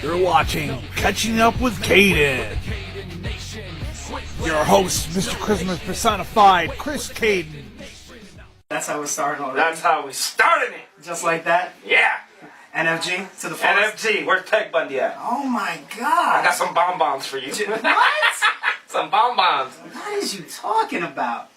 You're watching Catching Up with Cayden. Your host, Mr. Christmas personified, Chris Cayden. That's how we're starting already. That's how we started it. Just like that? Yeah. NFG to the fullest? NFG. Where's Peg Bundy at? Oh my god. I got some bonbons for you. What? Some bonbons. What is you talking about?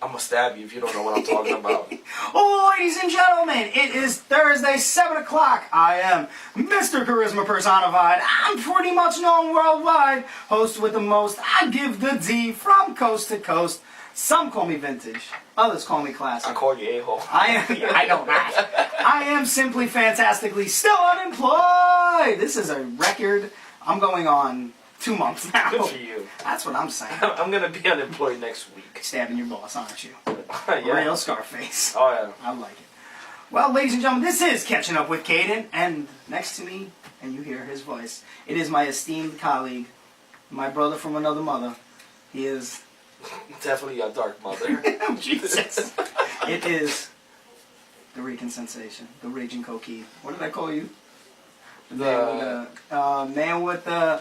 I'm gonna stab you if you don't know what I'm talking about. Oh, ladies and gentlemen, it is Thursday, 7 o'clock. I am Mr. Charisma Personified. I'm pretty much known worldwide. Host with the most. I give the D from coast to coast. Some call me vintage. Others call me classic. I call you a-hole. I know that. I am simply fantastically still unemployed. This is a record. I'm going on 2 months now. Good for you. That's what I'm saying. I'm gonna be unemployed next week. Stabbing your boss, aren't you? Yeah. Real Scarface. Oh yeah. I like it. Well, ladies and gentlemen, this is Catching Up with Cayden, and next to me, and you hear his voice, it is my esteemed colleague, my brother from another mother. He is... Definitely a dark mother. Jesus. It is the Rican sensation, the Raging Coquille. What did I call you? Man with the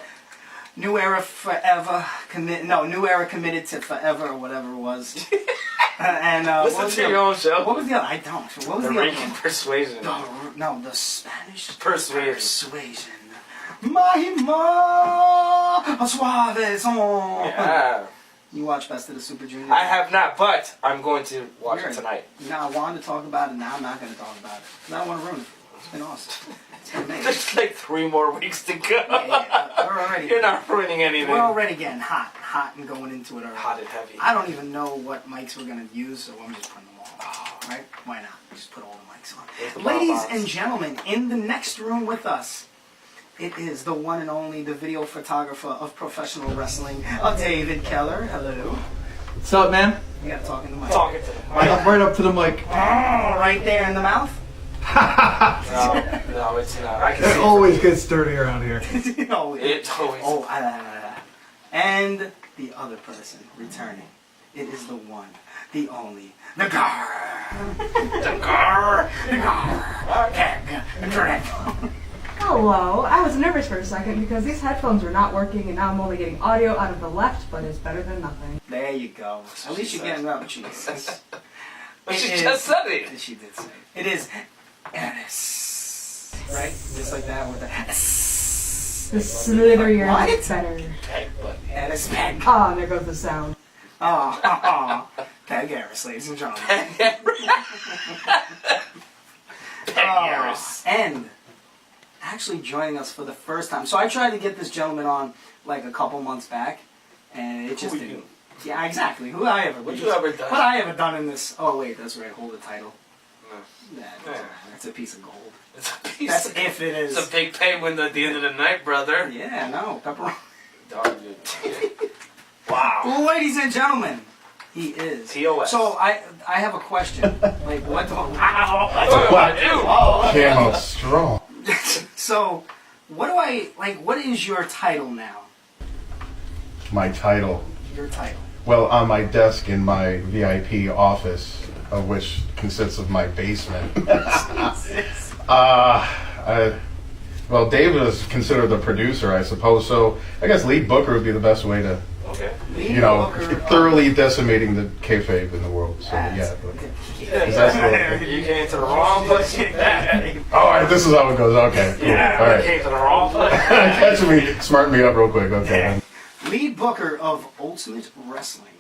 New Era Forever New Era Committed to Forever or whatever it was. And listen to your own show. What was the other? I don't. What was the other Rican one? Persuasion. No, the Spanish Persuasion. Mahima Suave Son. Yeah. You watch Best of the Super Junior? I have not, but I'm going to watch it tonight. I wanted to talk about it, now I'm not going to talk about it. Because I don't want to ruin it. It's been awesome. It's been amazing. There's like 3 more weeks to go. Yeah, we're already... You're not ruining anything. We're already getting hot and going into it already. Hot and heavy. I don't even know what mics we're going to use, so I'm just putting them all on. Right? Why not? Just put all the mics on. Ladies and gentlemen, in the next room with us, it is the one and only, the video photographer of professional wrestling, David Keller. Hello. What's up, man? You gotta talk in the mic. Talking to them. Right up to the mic. Oh, right there in the mouth. No, it's not. I can see It always gets dirty around here. It's always. Oh, and the other person returning. It is the one, the only, the gar. Hello. I was nervous for a second because these headphones were not working and now I'm only getting audio out of the left, but it's better than nothing. There you go. At least you're getting up, Jesus. But she just said it. She did say it. It is Ennis. Right? Just like that with the The slitherier What? is better. Ennis Peg. Ah, there goes the sound. Oh. Peg Harris, ladies and gentlemen. And actually joining us for the first time. So I tried to get this gentleman on like a couple months back, and it just didn't. Yeah, exactly. What I ever done in this? Oh wait, that's right. Hold the title. That's a piece of gold. It's a piece. That's if it is. It's a big pay window at the end of the night, brother. Yeah, no pepperoni. Wow. Well, ladies and gentlemen, he is. TOS. So I have a question. Like what? Wow. That's what I do. Came out strong. So, what is your title now? My title. Your title. Well, on my desk in my VIP office, which consists of my basement. Well, David is considered the producer, I suppose. So I guess lead booker would be the best way to, thoroughly decimating the kayfabe in the world. So yeah. You came to the wrong place. All right, this is how it goes. Okay, cool. Yeah, All right. you came to the wrong place. Catch me, smarten me up real quick. Okay. Lead booker of Ultimate Wrestling,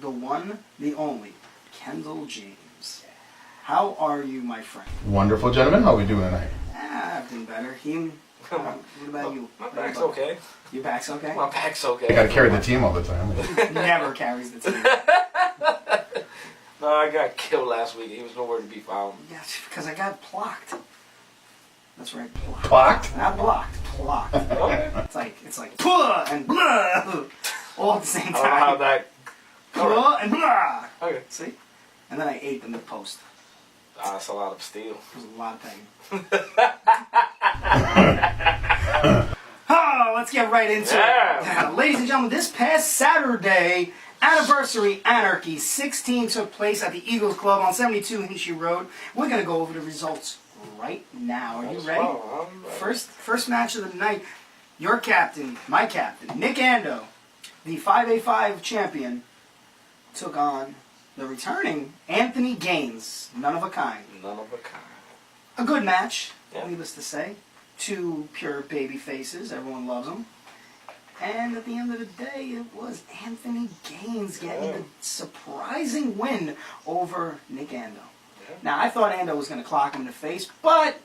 the one, the only, Kendall James. How are you, my friend? Wonderful, gentlemen. How are we doing tonight? I've been better. What about you? My back's okay. Your back's okay? My back's okay. I got to carry the team all the time. Never carries the team. No, I got killed last week. He was nowhere to be found. Yeah, because I got blocked. That's right, blocked. Blocked? Not blocked, blocked. Okay. It's like blah and blah all at the same I don't know how time. that. Blah and blah. Okay. See? And then I ate them in the post. That's a lot of steel. It was a lot of pain. Oh, let's get right into it. Ladies and gentlemen, this past Saturday, Anniversary Anarchy 16 took place at the Eagles Club on 72 Hinchy Road. We're going to go over the results right now. Are you That's ready? well, I'm ready. First match of the night. Your captain, my captain, Nick Ando, the 5A5 champion, took on the returning Anthony Gaines, none of a kind. None of a kind. A good match, Yeah. needless to say. Two pure baby faces, everyone loves them. And at the end of the day, it was Anthony Gaines getting the surprising win over Nick Ando. Yeah. Now, I thought Ando was going to clock him in the face, but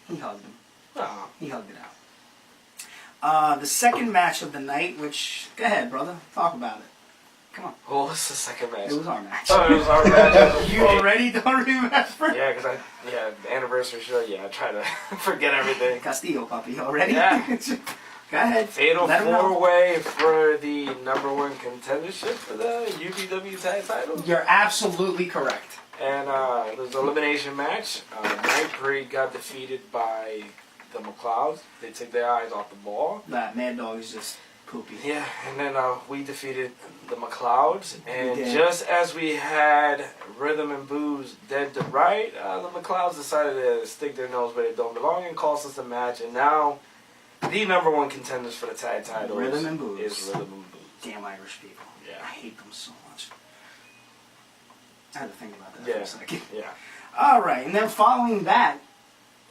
he hugged him. Oh, He hugged it out. The second match of the night, which, go ahead, brother, talk about it. Come on. what was the second match? It was our match. Oh, it was our match. You already don't remember? Yeah, because the anniversary show, I try to forget everything. Castillo, puppy, already? Yeah. Go ahead. Fatal Let 'em know. four-way for the #1 contendership for the UPW tag title. You're absolutely correct. And there's an elimination match. Night Breed got defeated by the McLeods. They took their eyes off the ball. That Mad Dog is just poopy. Yeah, and then we defeated the McLeods. And did. just as we had Rhythm and Booze dead to right, the McLeods decided to stick their nose where they don't belong and cost us a match. And now the #1 contenders for the tag title Rhythm and Booze. is Rhythm and Booze. Damn Irish people. Yeah. I hate them so much. I had to think about that Yeah, for a second. yeah. All right, and then following that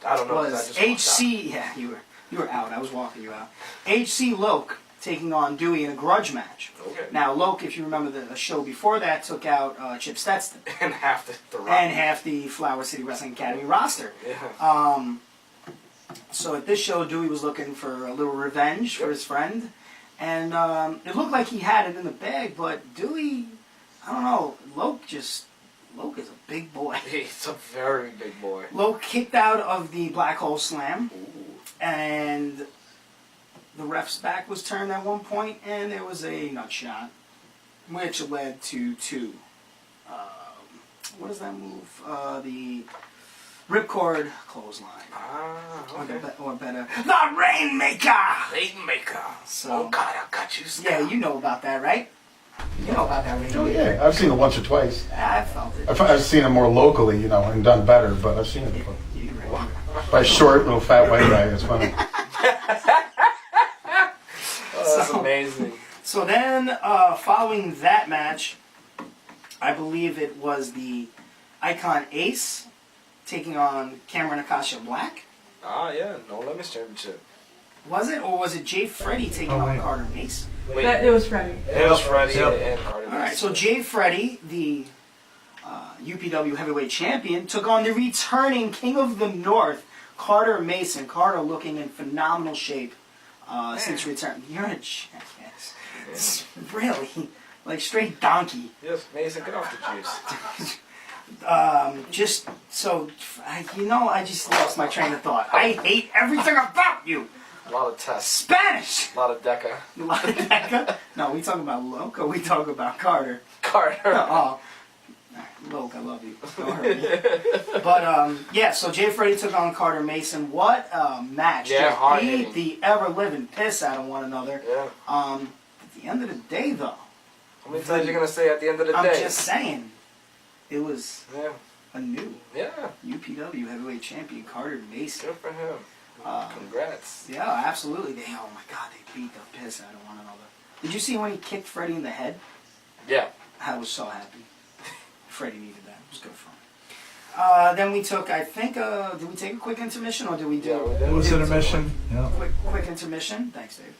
I don't know. 'cause I was just walked HC. Yeah, you were out. I was walking you out. HC Loke taking on Dewey in a grudge match. out. Okay. Now Loke, if you remember the show before that, took out Chip Stetson And half the rock. and half the Flower City Wrestling Academy roster. Yeah. So at this show, Dewey was looking for a little revenge for his friend, and it looked like he had it in the bag. But Dewey, I don't know. Loke is a big boy. He's a very big boy. Loke kicked out of the Black Hole Slam, Ooh. and the ref's back was turned at one point, and there was a nut shot, which led to two. What is that move? The Ripcord Clothesline. Okay. Or better, the Rainmaker! Rainmaker. So- Oh God, I got you. Scott. Yeah, you know about that, right? You know about that Rainmaker. Oh yeah, I've seen it once or twice. I felt it. I've seen it more locally, and done better, but I've seen it before. You right. By a short, little fat white guy, it's funny. Oh, that's So- amazing. So then, following that match, I believe it was the Icon Ace taking on Cameron Akasha Black. Yeah, no limits championship. Was it? Or was it Jay Freddy taking Oh, on wait. Carter Mace? Wait, It was Freddie. it was Freddie Yep. and Carter. Alright, so Jay Freddy, the UPW heavyweight champion, took on the returning King of the North, Carter Mason. Carter looking in phenomenal shape since return. You're a jackass. It's really, like straight donkey. Yes, Mason, get off the juice. Just so, I just lost my train of thought. I hate everything about you. A lot of tests. Spanish. A lot of Deca. A lot of Deca. No, we talk about Loke or we talk about Carter. Carter. Oh, Loke, I love you. Don't hurt me. But yeah, so Jay Freddy took on Carter Mason. What a match! Yeah, They hard beat hitting. the ever living piss out of one another. Yeah. At the end of the day, though, How many times you gonna say at the end of the I'm day? just saying, it was Yeah. a new Yeah. UPW heavyweight champion, Carter Mason. Good for him. Congrats. Yeah, absolutely. Oh my God, they beat the piss out of one another. Did you see when he kicked Freddie in the head? Yeah. I was so happy. Freddie needed that. It was good for him. Then we took, I think, did we take a quick intermission or did we do Yeah, we did. It was an admission. Yeah. quick intermission? Thanks, Dave.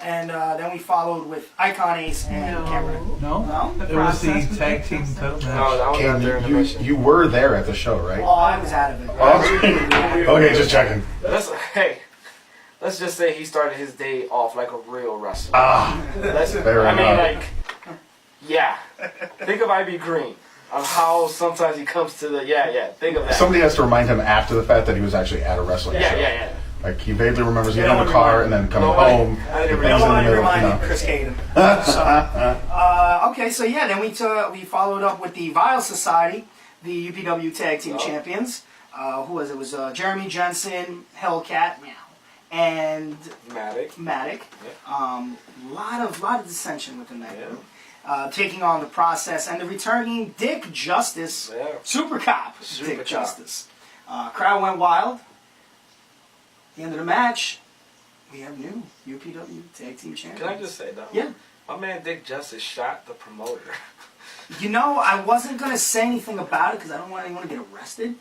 And then we followed with Icon Ace and Cameron. No? No? It was the process was tag the team process. title No, match. that was Cayden, after you intermission. you were there at the show, right? Oh, I was out of it. Oh, okay, just checking. Let's just say he started his day off like a real wrestler. Fair I mean, enough. yeah. Think of IB Green. Of how sometimes he comes to the think of that. Somebody has to remind him after the fact that he was actually at a wrestling show. yeah. Like he vaguely remembers getting No in the one car reminded- and then coming Nobody- home. I didn't the remember. things in the Nobody middle, reminded no. Chris Cayden. Okay, so yeah, then we followed up with the Vile Society, the UPW Tag Team Champions. Who was it? It was Jeremy Jensen, Hellcat, and Matic. Matic. Yeah. Lot of dissension within that Yeah. group. Taking on the Process and the returning Dick Justice, Yeah. Super Cop Super Dick Cop. Justice. Crowd went wild. The end of the match, we have new UPW Tag Team Champions. Can I just say though? Yeah. My man Dick Justice shot the promoter. You know, I wasn't going to say anything about it because I don't want anyone to get arrested.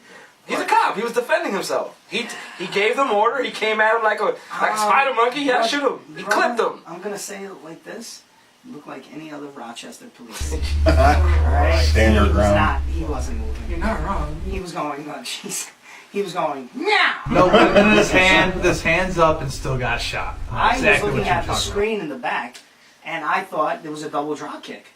He's a cop. He was defending himself. He gave them order. He came at him like a spider monkey. Yeah, shoot him. He clipped him. I'm going to say it like this. You look like any other Rochester police. Right? Stand your ground. He wasn't moving. You're not wrong. He was going, jeez. He was going, meow. No, and his hands up and still got shot. I Exactly was what looking you're at the talking screen in the back, and I thought there was a double drop kick.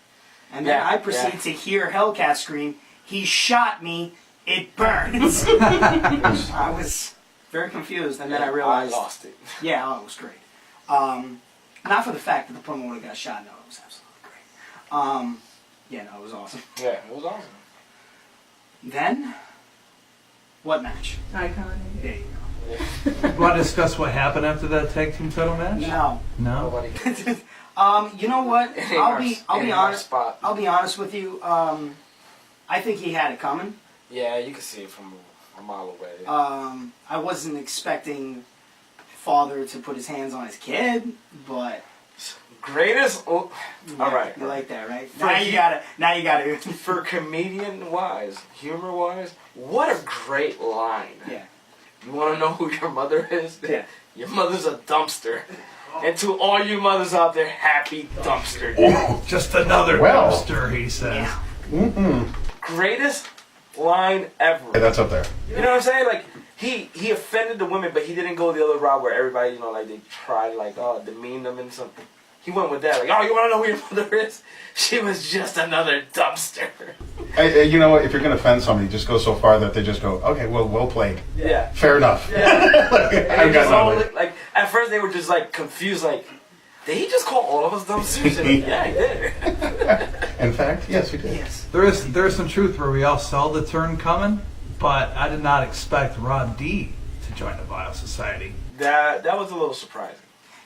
And then Yeah, I proceeded to hear Hellcat scream, "He shot me, it burns." I was very confused, and then I realized... I lost it. Yeah, oh, it was great. Not for the fact that the promoter got shot, no, it was absolutely great. Yeah, no, it was awesome. Yeah, it was awesome. Then, what match? Icon. There you You want to discuss what happened after that tag team title match? go. No. Nobody. You know what? I'll be honest. Spot. I'll be honest with you. I think he had it coming. Yeah, you can see it from a mile away. I wasn't expecting father to put his hands on his kid, but Greatest. Oh, yeah, all right. you like that, right? For Now you got it. For comedian wise, humor wise, what a great line. Yeah. You want to know who your mother is? Yeah. Your mother's a dumpster. And to all you mothers out there, happy dumpster day. Just another Well. dumpster, he says. Yeah. Greatest line ever. Yeah, that's up there. You know what I'm saying? Like, he offended the women, but he didn't go the other route where everybody, you know, like, they tried, like, demean them and something. He went with that, like, oh, you want to know who your mother is? She was just another dumpster. You know what? If you're going to offend somebody, just go so far that they just go, okay, well played. Yeah. Fair enough. Yeah. Like, And I've they got just all nothing. looked like, at first they were just, like, confused, like, did he just call all of us dumpsters? And, yeah, he did. In fact, yes, we did. Yes. There is some truth where we all saw the turn coming, but I did not expect Rod D to join the Vile Society. That was a little surprising.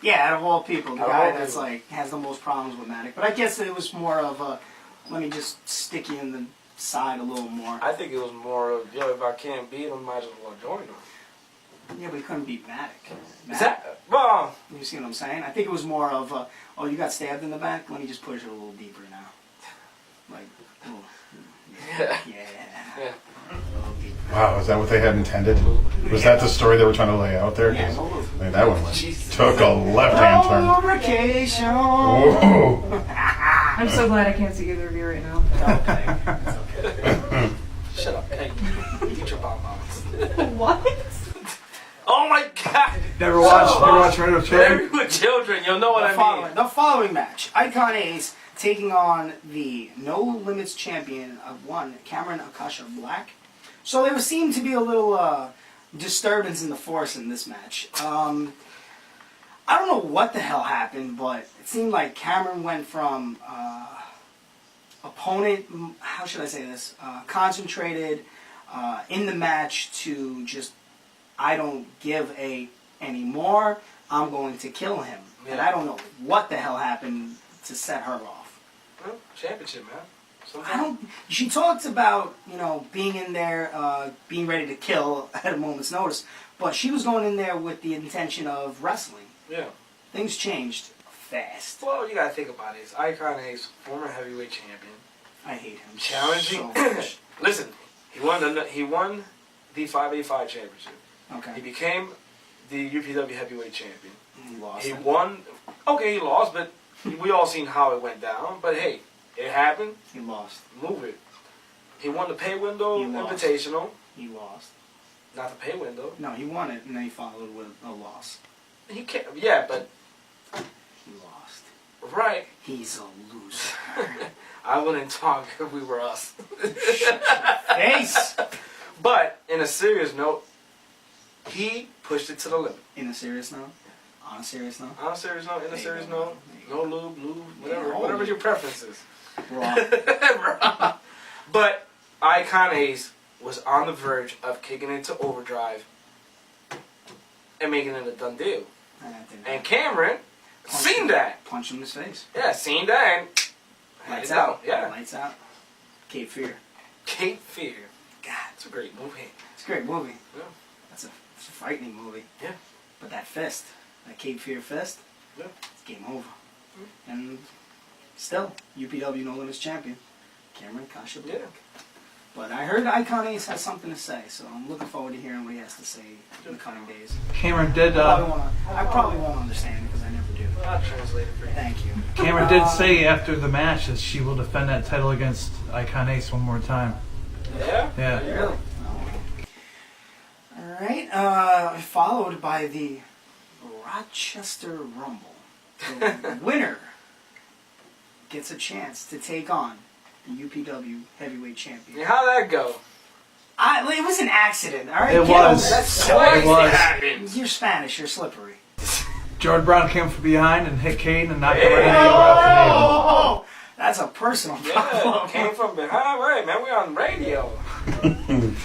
Yeah, out of all people, the Out of guy all that's people. like has the most problems with Matic. But I guess it was more of a, let me just stick you in the side a little more. I think it was more of, yo, if I can't beat him, might as well join him. Yeah, but he couldn't beat Matic. Is that, well, You see what I'm saying? I think it was more of, oh, you got stabbed in the back? Let me just push it a little deeper now. Like, oh, yeah. yeah. Yeah. A little deeper. Wow, is that what they had intended? Was that the story they were trying to lay out there? Yeah, 'Cause, a little. I mean, that one Jesus. took a left-hand turn. Oh, vacation. Whoa. I'm so glad I can't see either of you right now. Okay. It's okay. Shut up. Hey, eat your bonbons. What? Oh my God! Never watched Radio For Children? everyone with children, you'll know what I mean. The following match, Icon Ace taking on the No Limits champion of one, Cameron Akasha Black. So there seemed to be a little disturbance in the force in this match. I don't know what the hell happened, but it seemed like Cameron went from opponent, how should I say this, concentrated in the match to just, I don't give a anymore, I'm going to kill him. And I don't know what the hell happened to set her off. Well, championship, man. I don't. She talked about, you know, being in there, being ready to kill at a moment's notice, but she was going in there with the intention of wrestling. Yeah. Things changed fast. Well, you gotta think about it. It's Icon Ace, former heavyweight champion. I hate him Challenging. so much. Listen, he won the 585 championship. He Okay, became the UPW heavyweight champion. he lost. He it. won. Okay, he lost, but we all seen how it went down. But hey, it happened. He lost. Move it. He won the pay window He lost. invitational. He lost. Not the pay window. No, he won it, and then he followed with a loss. He can't. Yeah, but He lost. right. He's a loser. I wouldn't talk if we were us. Ace! But in a serious note, he pushed it to the limit. In a serious note? On a serious note? On a serious note, in a There you serious go. note, no lube, whatever, Yeah, whatever your preference is. Raw. But Icon Ace was on the verge of kicking into overdrive and making it a done deal. And Cameron seen that. Punch him in his face. Yeah, seen that and had Lights it down. out. Yeah. Lights out. Cape Fear. Cape Fear. God. It's a great movie. It's a great movie. Yeah. It's a frightening movie. Yeah. But that fist, that Cape Fear fist, Yeah. it's game over. And still, UPW No Limits champion, Cameron Kasha. Yeah. But I heard Icon Ace has something to say, so I'm looking forward to hearing what he has to say in the coming days. Cameron did. I probably won't understand because I never do. I'll translate it for you. Thank you. Cameron did say after the match that she will defend that title against Icon Ace one more time. Yeah? Yeah. Really? Alright, followed by the Rochester Rumble. The winner gets a chance to take on the UPW Heavyweight Champion. Yeah, how'd that go? It was an accident, alright? It was. That's It was. happened. You're Spanish, you're slippery. Jordan Brown came from behind and hit Cayden and knocked him right into the off Oh, that's a personal Yeah, problem. came from behind. Right, man, we on radio.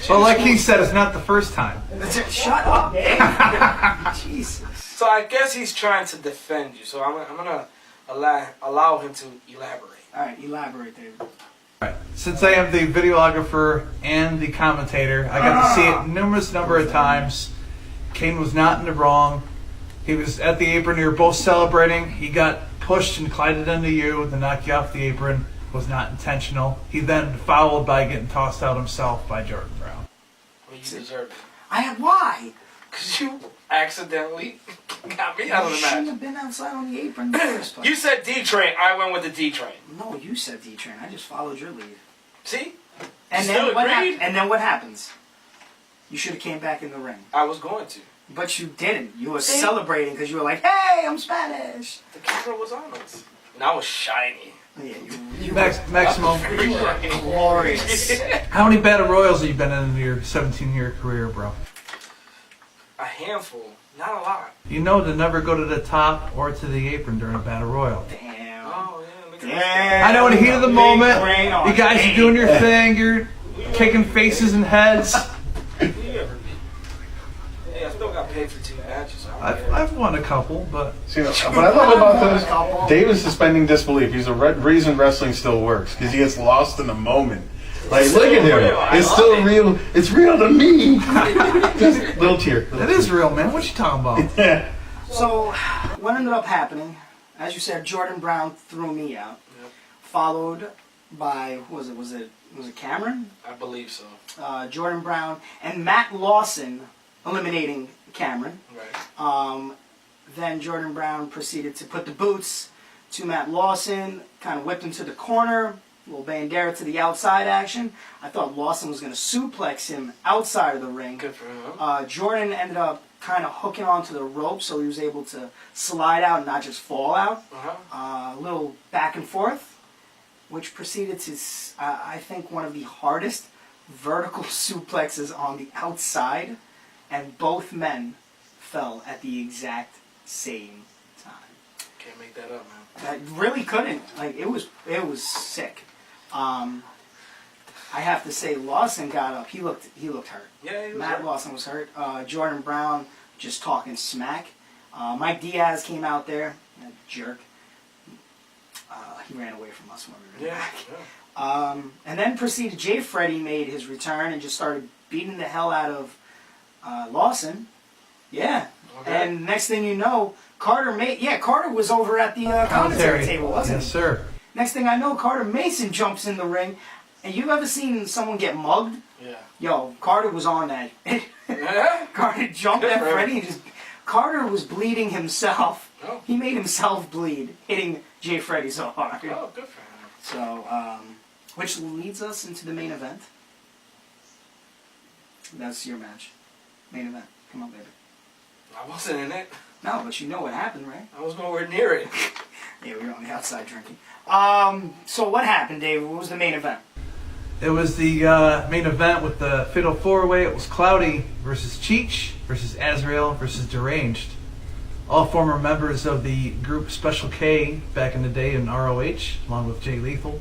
Well, like he said, it's not the first time. Shut up, man. Jesus. So I guess he's trying to defend you. So I'm gonna allow him to elaborate. Alright, elaborate, David. Right. Since I am the videographer and the commentator, I got to see it numerous number of times. Cayden was not in the wrong. He was at the apron. You were both celebrating. He got pushed and collided into you to knock you off the apron. Was not intentional. He then fouled by getting tossed out himself by Jordan Brown. Well, you deserve it. Why? Because you accidentally got me out of You the shouldn't match. have been outside on the apron in the first place. You said D-Train. I went with the D-Train. No, you said D-Train. I just followed your lead. See? And Still then what agreed? And then what happens? You should have came back in the ring. I was going to. But you didn't. You were celebrating because you were like, hey, I'm Spanish. The camera was on us. And I was shiny. Yeah, you Maximum. were glorious. How many battle royals have you been in your 17-year career, bro? A handful. Not a lot. You know to never go to the top or to the apron during a battle royal. Damn. Oh, yeah. Look at Damn. I know in the heat of the moment, brain on you guys are doing your thing. You're kicking faces and heads. Hey, I still got paid for 2 matches. So I've won a couple, but See, what I love about this, Dave is suspending disbelief. He's the reason wrestling still works because he gets lost in the moment. Like, look at him. It's still real. It's real to me. Just little tear. it is real, man. What you talking about? So, what ended up happening, as you said, Jordan Brown threw me out, followed by, who was it? Was it Cameron? I believe so. Jordan Brown and Matt Lawson eliminating Cameron. Right. Then Jordan Brown proceeded to put the boots to Matt Lawson, kind of whipped him to the corner, little bandera to the outside action. I thought Lawson was going to suplex him outside of the ring. Good for him. Jordan ended up kind of hooking onto the rope so he was able to slide out and not just fall out. Uh-huh. A little back and forth, which proceeded to, I think, one of the hardest vertical suplexes on the outside, and both men fell at the exact same time. Can't make that up, man. I really couldn't. Like, it was sick. I have to say, Lawson got up. He looked hurt. Yeah, he was Matt hurt. Lawson was hurt. Jordan Brown just talking smack. Mike Diaz came out there. That jerk. He ran away from us when we were Yeah. back. Yeah. And then proceeded. Jay Freddy made his return and just started beating the hell out of Lawson. Yeah. Okay. And next thing you know, Carter was over at the commentary table, wasn't he? Yes, sir. Next thing I know, Carter Mason jumps in the ring. And you ever seen someone get mugged? Yeah. Yo, Carter was on that. Yeah? Carter jumped Good at for him. Freddy and just... Carter was bleeding himself. Oh. He made himself bleed, hitting Jay Freddy so hard. Oh, good for him. So, which leads us into the main event. That's your match. Main event. Come on, baby. I wasn't in it. No, but you know what happened, right? I was nowhere near it. Yeah, we were on the outside drinking. So what happened, Dave? What was the main event? It was the main event with the Fatal 4-Way. It was Cloudy versus Cheech versus Azrael versus Deranged. All former members of the group Special K back in the day in ROH, along with Jay Lethal.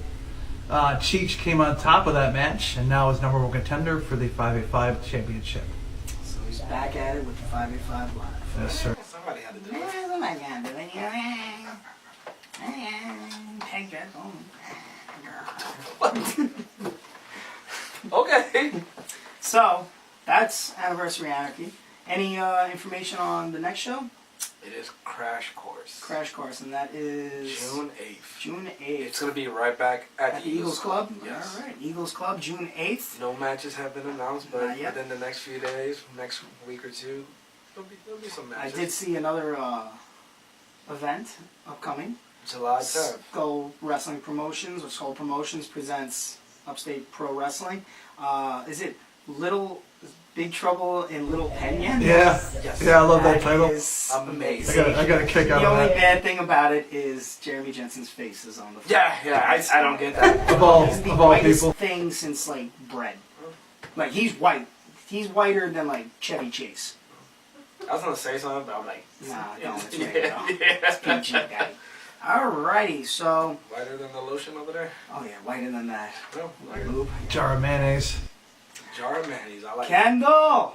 Cheech came on top of that match and now is number 1 contender for the 585 championship. So he's back at it with the 585 Live. Yes, sir. Somebody had to do it. What am I gonna do? Take that home. Okay. So, that's Anniversary Anarchy. Any information on the next show? It is Crash Course. Crash Course, and that is June 8th. June 8th. It's going to be right back at the Eagles Club? Yes. All right, Eagles Club, June 8th. No matches have been announced, but Not yet. within the next few days, next week or two, there'll be some I matches. did see another event upcoming. July 10th. Skull Wrestling Promotions, or Skull Promotions presents Upstate Pro Wrestling. Is it Big Trouble in Little Pena? Yeah, Yes. yeah, I love that title. Is Amazing. I got a kick out The of only that. bad thing about it is Jeremy Jensen's face is on the front. Yeah, I don't get that. Of all, It's the of all whitest people. thing since like bread. Like he's white. He's whiter than like Chevy Chase. I was going to say something, but I'm like... Nah, don't. It's yeah, rated R. It's yeah. PG, guy. Alrighty, so Whiter than the lotion over there? oh yeah, whiter than that. No, Lube. Jar of mayonnaise. Jar of mayonnaise, I like Kendall.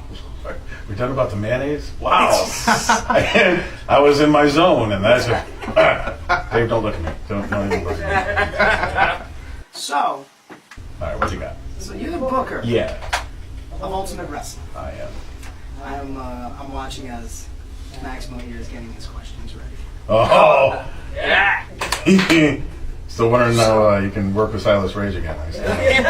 We done about the mayonnaise? Wow. I was in my zone, and that's it. Dave, don't look at me. Don't even look at me. So, All right, what you got? so you're the booker Yeah, of Ultimate Wrestling. I am. I'm watching as Maximo here is getting his questions ready. Oh. Yeah! Still wondering how you can work with Silas Rage again. I say. And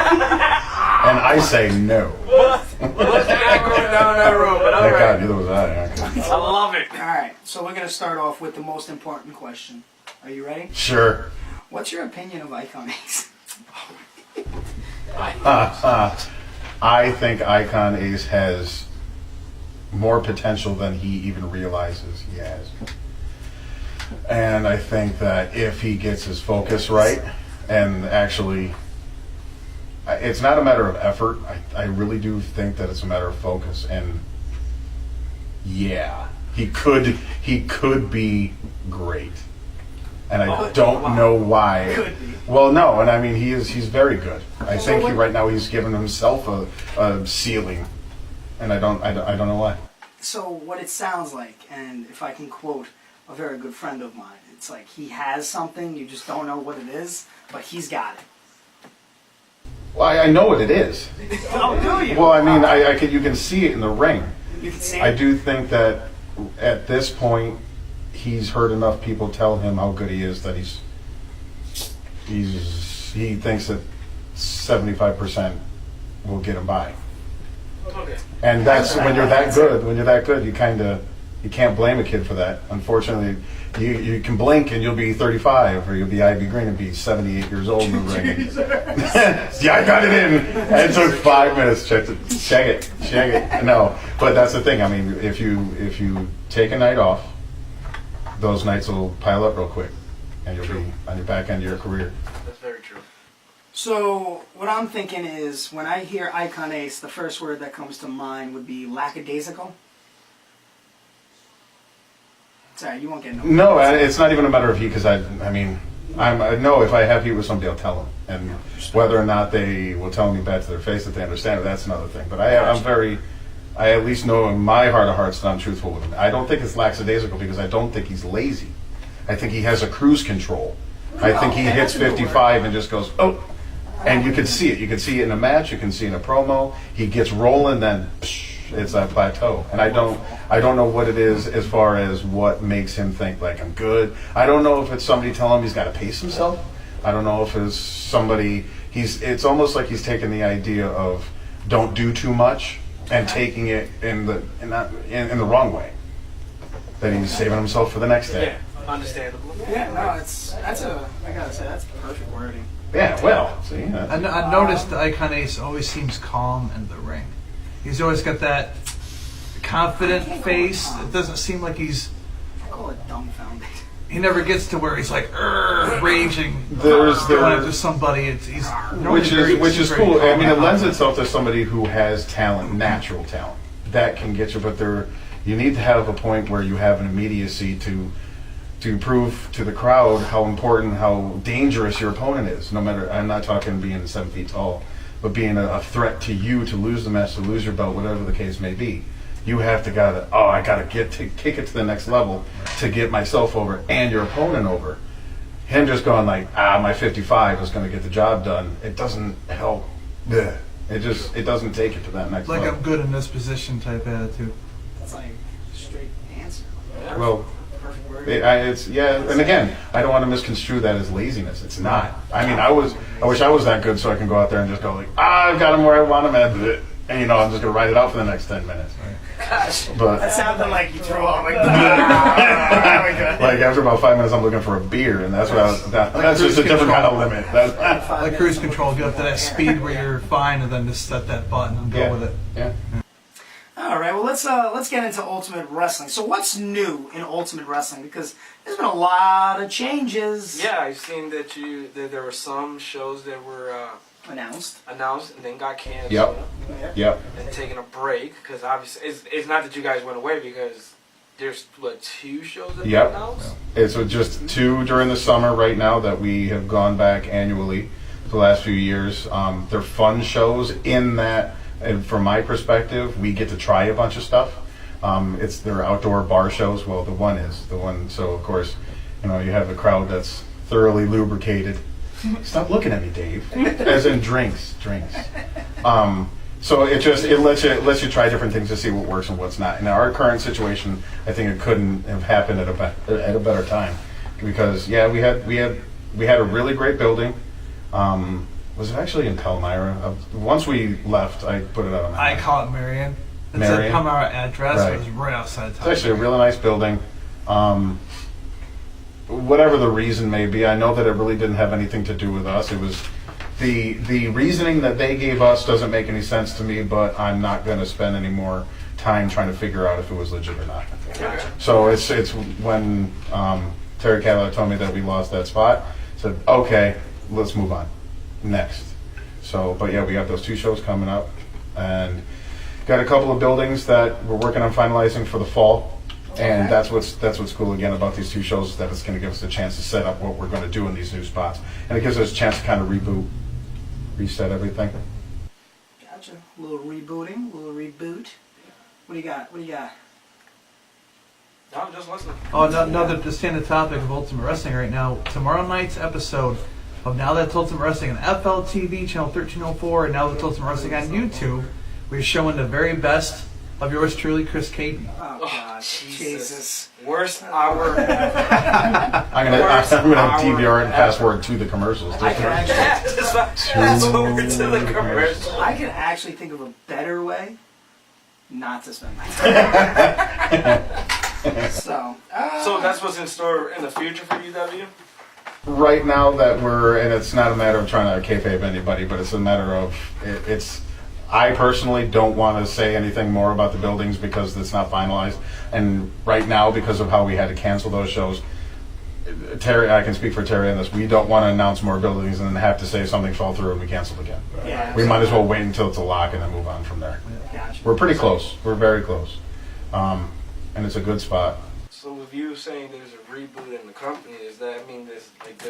I say no. Let's not go down that road, but Thank God, alright. neither was I. Okay. I love it. All right, so we're gonna start off with the most important question. Are you ready? Sure. What's your opinion of Icon Ace? I think Icon Ace has more potential than he even realizes he has. And I think that if he gets his focus right, and actually, it's not a matter of effort. I really do think that it's a matter of focus. And yeah, he could be great. And I don't know why. Could be. Well, no, and I mean he's very good. I think right now he's given himself a ceiling, and I don't know why. So what it sounds like, and if I can quote a very good friend of mine, it's like he has something, you just don't know what it is, but he's got it. Well, I know what it is. Oh, do you? Well, I mean, you can see it in the ring. You can see I it. do think that at this point, he's heard enough people tell him how good he is that he thinks that 75% will get him by. Okay. And that's when you're that good, you can't blame a kid for that. Unfortunately, you can blink and you'll be 35, or you'll be Ivy Green and be 78 years old in the ring. Yeah, I got it in. It took 5 minutes. Check it. No, but that's the thing. I mean, if you take a night off, those nights will pile up real quick, and you'll be on your back end of your career. That's very true. So what I'm thinking is, when I hear Icon Ace, the first word that comes to mind would be lackadaisical. Sorry, you won't get no. No, it's not even a matter of he, because I know if I have heat with somebody, I'll tell them, and whether or not they will tell me back to their face that they understand it, that's another thing. But I at least know in my heart of hearts that I'm truthful with him. I don't think it's lackadaisical because I don't think he's lazy. I think he has a cruise control. I think he hits 55 and just goes, oh, and you can see it. You can see it in a match. You can see it in a promo. He gets rolling, then it's that plateau. And I don't know what it is as far as what makes him think like I'm good. I don't know if it's somebody telling him he's got to pace himself. I don't know if it's somebody. It's almost like he's taking the idea of don't do too much and taking it in the wrong way. That he's saving himself for the next day. Yeah, understandable. Yeah, no, I gotta say, that's perfect wording. Yeah, well, see. I noticed the Icon Ace always seems calm in the ring. He's always got that confident face. It doesn't seem like I call it dumbfounded. he never gets to where he's like raging, Going after somebody. He's normally which is very cool. I calm mean, and it lends confident. itself to somebody who has talent, natural talent. That can get you, but you need to have a point where you have an immediacy to prove to the crowd how important, how dangerous your opponent is. No matter, I'm not talking being 7 feet tall, but being a threat to you to lose the match, to lose your belt, whatever the case may be. You have to I gotta kick it to the next level to get myself over and your opponent over. Him just going like, my 55 is going to get the job done. It doesn't help. It It doesn't take it to that next Like level. I'm good in this position type attitude. That's like a straight answer. Well, Perfect word. it's and again, I don't want to misconstrue that as laziness. It's not. I mean, I wish I was that good so I can go out there and just go like, I've got him where I want him at, and I'm just gonna write it out for the next 10 minutes. Gosh, But that sounded like you throw up. Like, like after about 5 minutes, I'm looking for a beer, and that's what that's just a different kind of limit. Like cruise control, get up to that speed where you're fine, and then just set that button and go with it. Yeah. All right, well let's get into Ultimate Wrestling. So what's new in Ultimate Wrestling? Because there's been a lot of changes Yeah, I've seen that there were some shows that were announced. announced and then got canceled. Yep. And taking a break because obviously it's not that you guys went away because there's 2 shows that Yep. were announced. It's just 2 during the summer right now that we have gone back annually for the last few years. They're fun shows in that, and from my perspective, we get to try a bunch of stuff. They're outdoor bar shows. Well, the one. So of course, you have a crowd that's thoroughly lubricated. Stop looking at me, Dave. As in drinks. So it lets you try different things to see what works and what's not. In our current situation, I think it couldn't have happened at a better time, because we had a really great building. Was it actually in Palmyra? Once we left, I put it out on the I map. call it Marion. It said Marion? Palmyra address. Right. It was right outside town. It's actually a really nice building. Whatever the reason may be, I know that it really didn't have anything to do with us. It was the reasoning that they gave us doesn't make any sense to me, but I'm not going to spend any more time trying to figure out if it was legit or not. So it's when Terry Cadillac told me that we lost that spot, I said, okay, let's move on. Next. So, but yeah, we have those 2 shows coming up, and got a couple of buildings that we're working on finalizing for the fall. And that's what's cool again about these 2 shows, is that it's going to give us a chance to set up what we're going to do in these new spots, and it gives us a chance to kind of reset everything. Gotcha. A little rebooting, a little reboot. What do you got? No, I'm just listening. Oh, another to stay on the topic of Ultimate Wrestling right now. Tomorrow night's episode of Now That's Ultimate Wrestling on FLTV channel 1304, and Now That's Ultimate Wrestling on YouTube. We're showing the very best of yours truly, Chris Cayden. Oh God, Jesus. Worst hour. I'm gonna DVR and fast forward to the commercials. I can actually, That's over to the commercial. I can actually think of a better way not to spend my time. So that's what's in store in the future for UW? Right now that and it's not a matter of trying to kayfabe anybody, but it's a matter of I personally don't want to say anything more about the buildings because it's not finalized. And right now, because of how we had to cancel those shows, Terry, I can speak for Terry on this, we don't want to announce more buildings and then have to say something fell through and we canceled again. yeah, We might as well wait until it's a lock and then move on from there. Gotcha. We're pretty close. We're very close. And it's a good spot. So with you saying there's a reboot in the company, does that mean there's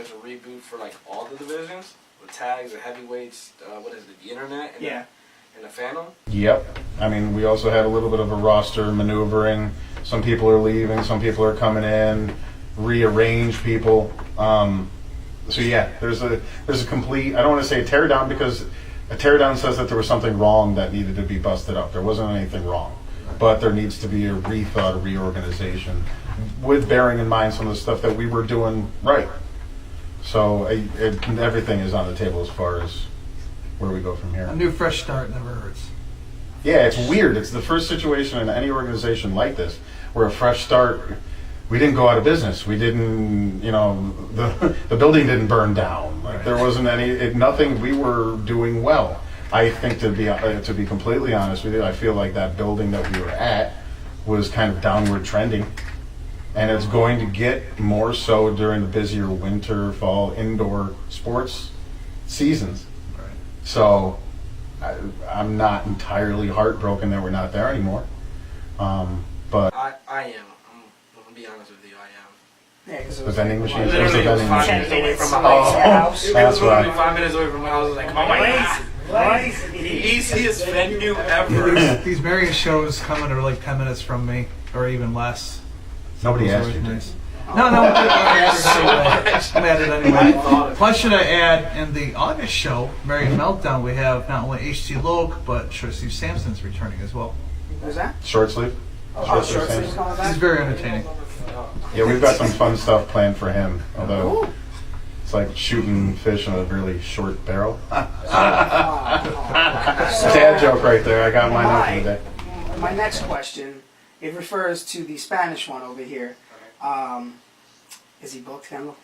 a reboot for all the divisions? The tags, the heavyweights, what is it, the internet? And the Phantom? Yep. I mean, we also had a little bit of a roster maneuvering. Some people are leaving, some people are coming in, rearrange people. So yeah, there's a complete, I don't want to say a teardown, because a teardown says that there was something wrong that needed to be busted up. There wasn't anything wrong. But there needs to be a rethought, a reorganization, with bearing in mind some of the stuff that we were doing right. So everything is on the table as far as where we go from here. A new fresh start never hurts. Yeah, it's weird. It's the first situation in any organization like this where a fresh start. We didn't go out of business. We didn't, the building didn't burn down. Like, there wasn't nothing. We were doing well. I think to be completely honest with you, I feel like that building that we were at was kind of downward trending, and it's going to get more so during the busier winter, fall, indoor sports seasons. So I'm not entirely heartbroken that we're not there anymore. But I am. I'm gonna be honest with you. I am. Yeah, because it the was vending machine. Literally, There's a it was vending 5 machine. minutes away from my Oh, house. It that's was literally right. 5 minutes away from my house. I was like, oh my god, the easiest venue ever. These Marion shows coming are like 10 minutes from me, or even less. Nobody Those are asked always you to. nice. No, I'm at it anyway. Plus, should I add, in the August show, Marion Meltdown, we have not only H.T. Logue, but Short Sleeve Samson's returning as well. Who's that? Short sleeve. Oh, short sleeve coming He's back? very entertaining. Yeah, we've got some fun stuff planned for him. Although it's like shooting fish in a really short barrel. Dad joke right there. I got mine out for the day. My next question, it refers to the Spanish one over here. Is he booked, Kendall?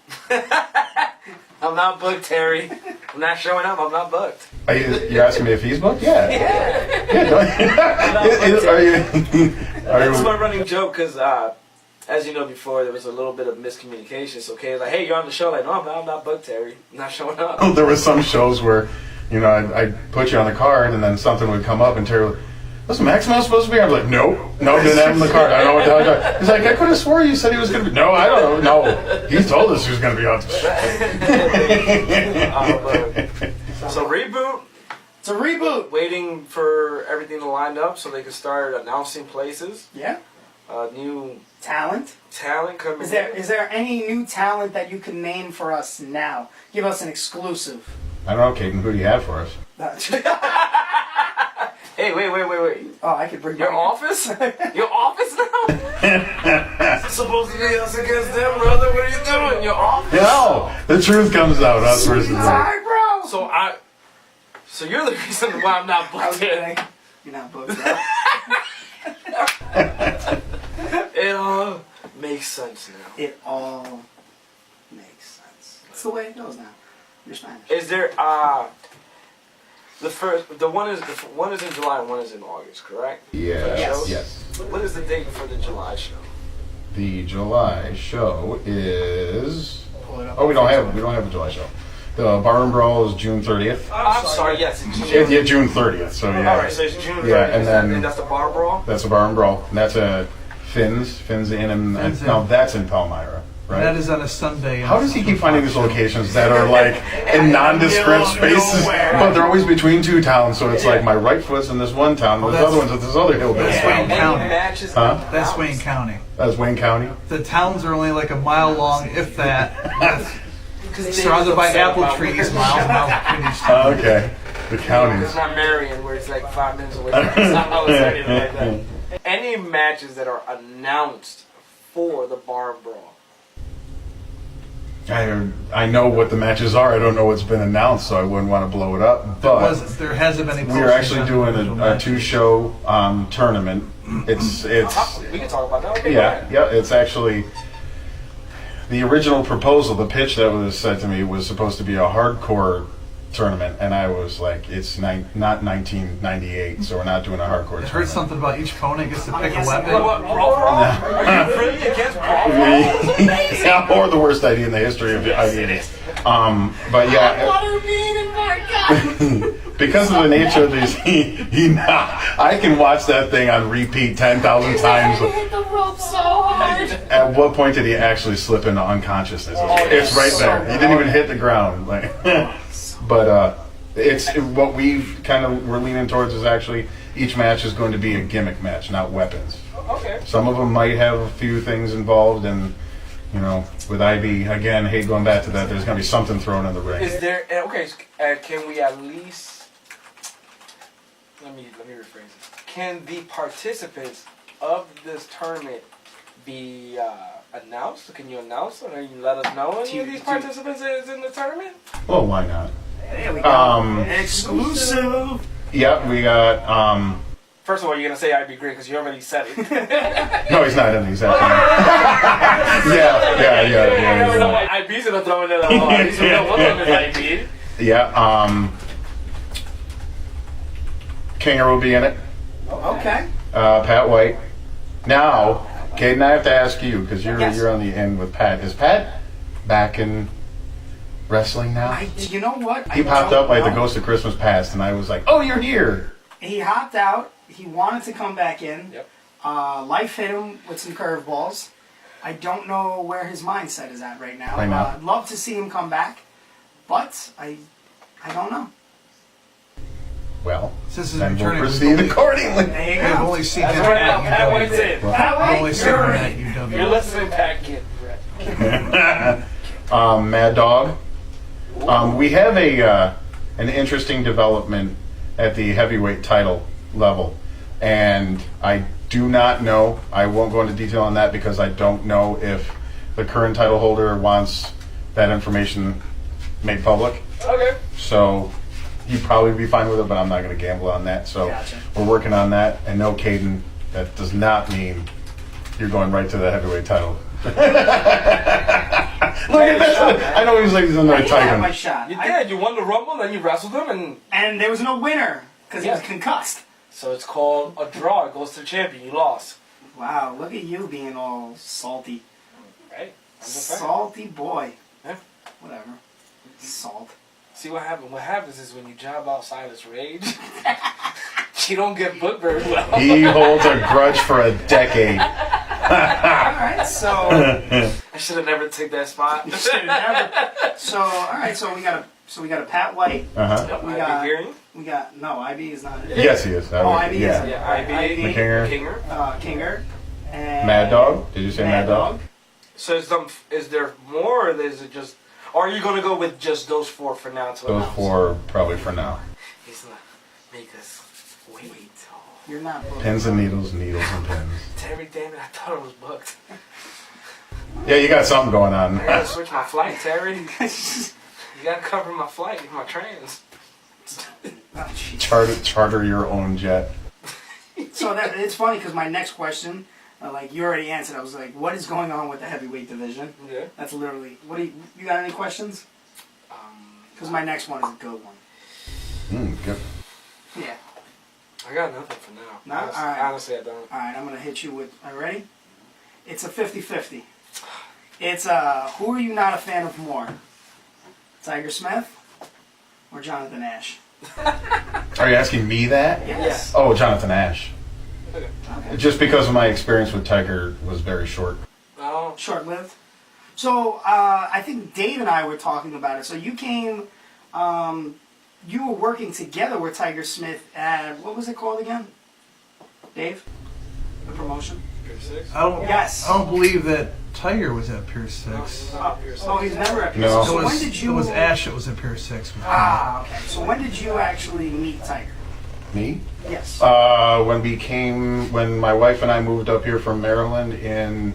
I'm not booked, Terry. I'm not showing up. I'm not booked. You're asking me if he's booked? Yeah. That's my running joke because, as you know before, there was a little bit of miscommunication. So Kay was like, "Hey, you're on the show." Like, no, I'm not booked, Terry. I'm not showing up. There was some shows where, I'd put you on the card and then something would come up and Terry would, was Maximo supposed to be? I'm like, no, didn't have him on the card. I don't know what the hell you're talking. He's like, I could have swore you said he was going to be. No, I don't know. No, he told us he was going to be on the show. So reboot. It's a reboot. Waiting for everything to line up so they can start announcing places. Yeah. New Talent. coming. Is there any new talent that you can name for us now? Give us an exclusive. I don't know, Cayden, who do you have for us? Hey, wait. Oh, I could bring Your my- office? Your office now? It's supposed to be us against them, brother. What are you doing? Your office? No, the truth comes out. Us versus them. Sorry, bro. So you're the reason why I'm not I was booked in. kidding. You're not booked, bro. It all makes sense now. It all makes sense. It's the way it goes now. You're Spanish. Is there the one is in July and one is in August, correct? Yes. What is the date for the July show? The July show is. Pull it up. Oh, we don't have a July show. The Bar and Brawl is June 30th. I'm sorry. Yes, it's June. Yeah, June 30th. So yeah. All right, so it's June 30th. Yeah, and then that's the bar brawl. that's a Bar and Brawl, and that's a Finn's in, and Finn's in. now that's in Palmyra, right? That is on a Sunday. How does he keep finding these locations that are like in nondescript spaces, but they're always between two towns? So it's like my right foot's in this one town, and there's other ones at this other hillbilly. That's Wayne County. Matches Huh? That's Wayne County. That's Wayne County. The towns are only like a mile long, if that. Surrounded by apple trees, miles and miles between each town. Okay, the counties. It's not Marion, where it's like 5 minutes away. It's not how it's anything like that. Any matches that are announced for the bar and brawl? I know what the matches are. I don't know what's been announced, so I wouldn't want to blow it up. But There hasn't been any. we are actually doing a 2-show tournament. It's We can talk about that. Okay, yeah. It's actually the original proposal. The pitch that was said to me was supposed to be a hardcore tournament, and I was like, it's not 1998, so we're not doing a hardcore I tournament. heard something about each opponent gets to pick a weapon. What, brawl? Are you really against brawl? Yeah, or the worst idea in the history of ideas. But yeah, because of the nature of these, I can watch that thing on repeat 10,000 times. Hit the rope so hard. At what point did he actually slip into unconsciousness? It's right there. He didn't even hit the ground. Like, but it's what we've we're leaning towards is actually each match is going to be a gimmick match, not weapons. Okay. Some of them might have a few things involved, and with IB again, hate going back to that. There's going to be something thrown in the ring. Is there can we at least let me rephrase this. Can the participants of this tournament be announced? Can you announce them? Or you let us know any of these participants is in the tournament? Well, why not? There we go. Exclusive. Yeah, we got. First of all, you're gonna say I'd be great because you already said it. No, he's not in the exact. Yeah. IB se lo throw in there. He's IB. Yeah. Kinger will be in it. Okay. Pat White. Now, Cayden, I have to ask you because you're Yes. on the end with Pat. Is Pat back in wrestling now? You know what? He popped up like the ghost of Christmas past, and I was like, "Oh, you're here!" He hopped out. He wanted to come back in. Yep. Life hit him with some curveballs. I don't know where his mindset is at right now. I know. I'd love to see him come back, but I don't know. Well, Since his then we'll returning, proceed accordingly. There you I've go. only seen him That's right now, Pat at White's UW. in. Well, Pat I've only White, seen him you're at in. You're UW. listening, Pat. Get ready. Mad Dog. We have an interesting development at the heavyweight title level, and I do not know. I won't go into detail on that because I don't know if the current title holder wants that information made public. Okay. So he'd probably be fine with it, but I'm not going to gamble on that. So Gotcha. we're working on that. And no, Cayden, that does not mean you're going right to the heavyweight title. Look at this. I know he's like he's another I had my title. shot. You did. You won the Rumble, then you wrestled him, And there was no winner because he was Yeah. concussed. so it's called a draw. It goes to the champion. You lost. Wow, look at you being all salty. Right? I'm just saying. Salty boy. Yeah. Whatever. Salt. See what happens? What happens is when you job outside his rage, you don't get booked very well. He holds a grudge for a decade. Alright, so I should have never took that spot. so alright, so we got a Pat White. Uh-huh. We IB got Gearing? no, IB is not it. Yes, he is. Oh, IB yeah. is Yeah, IB. McKinger. Kinger. Kinger. And Mad Dog? Did you say Mad Dog? So is there more, or is it just... Or are you going to go with just those four for now? To Those announce? four probably for now. He's going to make us wait. Oh. You're not booked. Pins and needles, needles and pins. Terry, damn it, I thought it was booked. Yeah, you got something going on. I got to switch my flight, Terry. You got to cover my flight, my trains. Oh, jeez. Charter your own jet. So that it's funny because my next question, like you already answered. I was like, "What is going on with the heavyweight division?" Yeah. That's literally. What do you got? Any questions? Because my next one is a good one. Good. Yeah. I got nothing for now. No? Honestly, All right. honestly, I don't. All right. I'm gonna hit you with. Are you ready? It's a 50-50. It's who are you not a fan of more? Tiger Smith or Jonathan Ash? Are you asking me that? Yes. Oh, Jonathan Ash. Okay. Just because of my experience with Tiger was very short. Oh, Short-lived. So I think Dave and I were talking about it. So you came, you were working together with Tiger Smith at what was it called again? Dave, the promotion. Pier 6? Yes. I don't believe that Tiger was at Pier 6. Oh, he's never at No. So It when was, did you? it was Ash that was at Pier 6. with me. Ah, okay. So when did you actually meet Tiger? Me? Yes. When my wife and I moved up here from Maryland in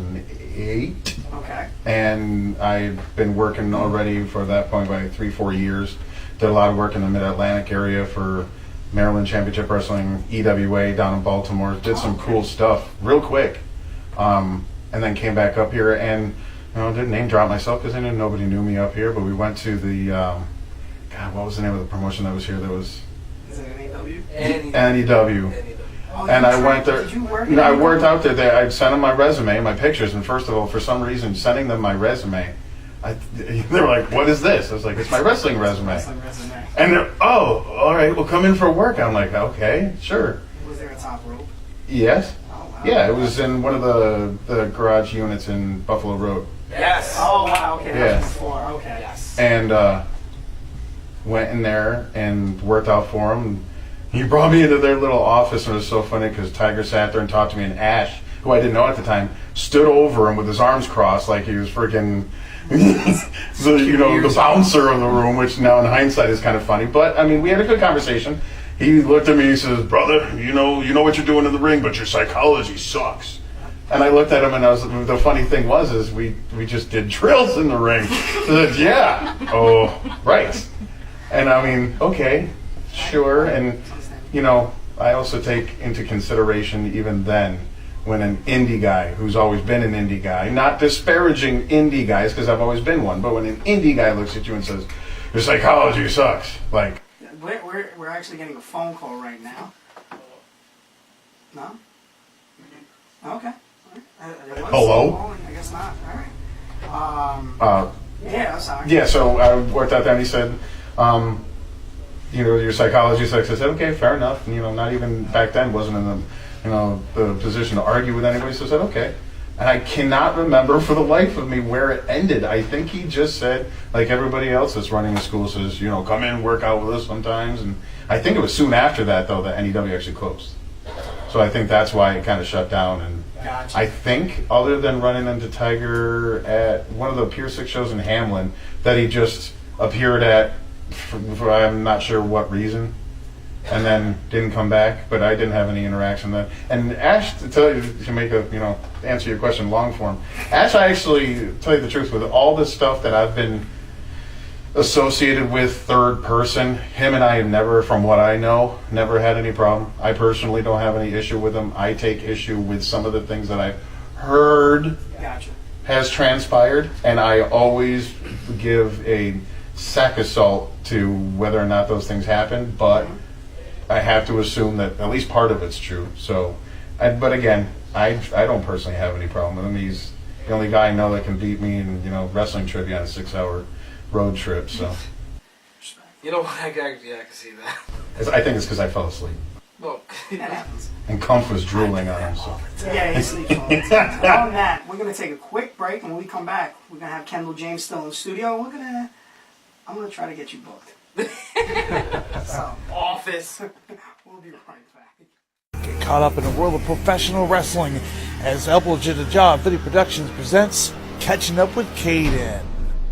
2008, Okay. and I'd been working already for that point by 3-4 years. Did a lot of work in the Mid-Atlantic area for Maryland Championship Wrestling, EWA down in Baltimore. Did some cool stuff real quick, and then came back up here and didn't name drop myself because nobody knew me up here. But we went to the God, what was the name of the promotion that was here? That was Is it an AW? NEW. Oh, And you I went there. Did you work? No, I worked out there. I sent them my resume, my pictures, and first of all, for some reason, sending them my resume, they were like, "What is this?" I was like, "It's my wrestling resume." Wrestling resume. And they're, "Oh, all right, well, come in for work." I'm like, "Okay, sure." Was there a top rope? Yes. Oh, wow. Yeah, it was in one of the garage units in Buffalo Road, Yes. Oh, wow. Okay. Yeah. That was before. Okay. Yes. and went in there and worked out for him. He brought me into their little office, and it was so funny because Tiger sat there and talked to me, and Ash, who I didn't know at the time, stood over him with his arms crossed like he was freaking the bouncer of the room, which now in hindsight is kind of funny. But I mean, we had a good conversation. He looked at me and he says, "Brother, you know what you're doing in the ring, but your psychology sucks." And I looked at him, and the funny thing was we just did drills in the ring. So I said, "Yeah, oh right." And I mean, okay, sure. And I also take into consideration even then when an indie guy who's always been an indie guy, not disparaging indie guys because I've always been one, but when an indie guy looks at you and says, "Your psychology sucks," like. We're actually getting a phone call right now. No? Okay. Hello? I guess not. All right. Yeah, sorry. Yeah, so I worked out there and he said, your psychology sucks. I said, okay, fair enough. And, not even back then wasn't in the position to argue with anybody. So I said, okay. And I cannot remember for the life of me where it ended. I think he just said, like everybody else that's running the school says, come in, work out with us sometimes. And I think it was soon after that, though, that NEW actually closed. So I think that's why it kind of shut down. Gotcha. I think, other than running into Tiger at one of the Pier 6 shows in Hamlin, that he just appeared at, for I'm not sure what reason, and then didn't come back, but I didn't have any interaction then. And Ash, to tell you, to make a, answer your question long form, Ash, I actually, tell you the truth, with all the stuff that I've been associated with third person, him and I have never, from what I know, never had any problem. I personally don't have any issue with him. I take issue with some of the things that I've heard Gotcha. has transpired, and I always give a sack of salt to whether or not those things happen, but I have to assume that at least part of it's true. So, but again, I don't personally have any problem with him. He's the only guy I know that can beat me in wrestling trivia on a 6-hour road trip. So You know what? I can see that. I think it's because I fell asleep Well, That happens. and Kumpf was drooling on him. So Yeah, he sleeps all the time. On that, we're gonna take a quick break, and when we come back, we're gonna have Kendall James still in the studio. I'm gonna try to get you booked. So, office. we'll be right back. Get caught up in the world of professional wrestling as Untitled Chapter Video Productions presents Catching Up with Cayden.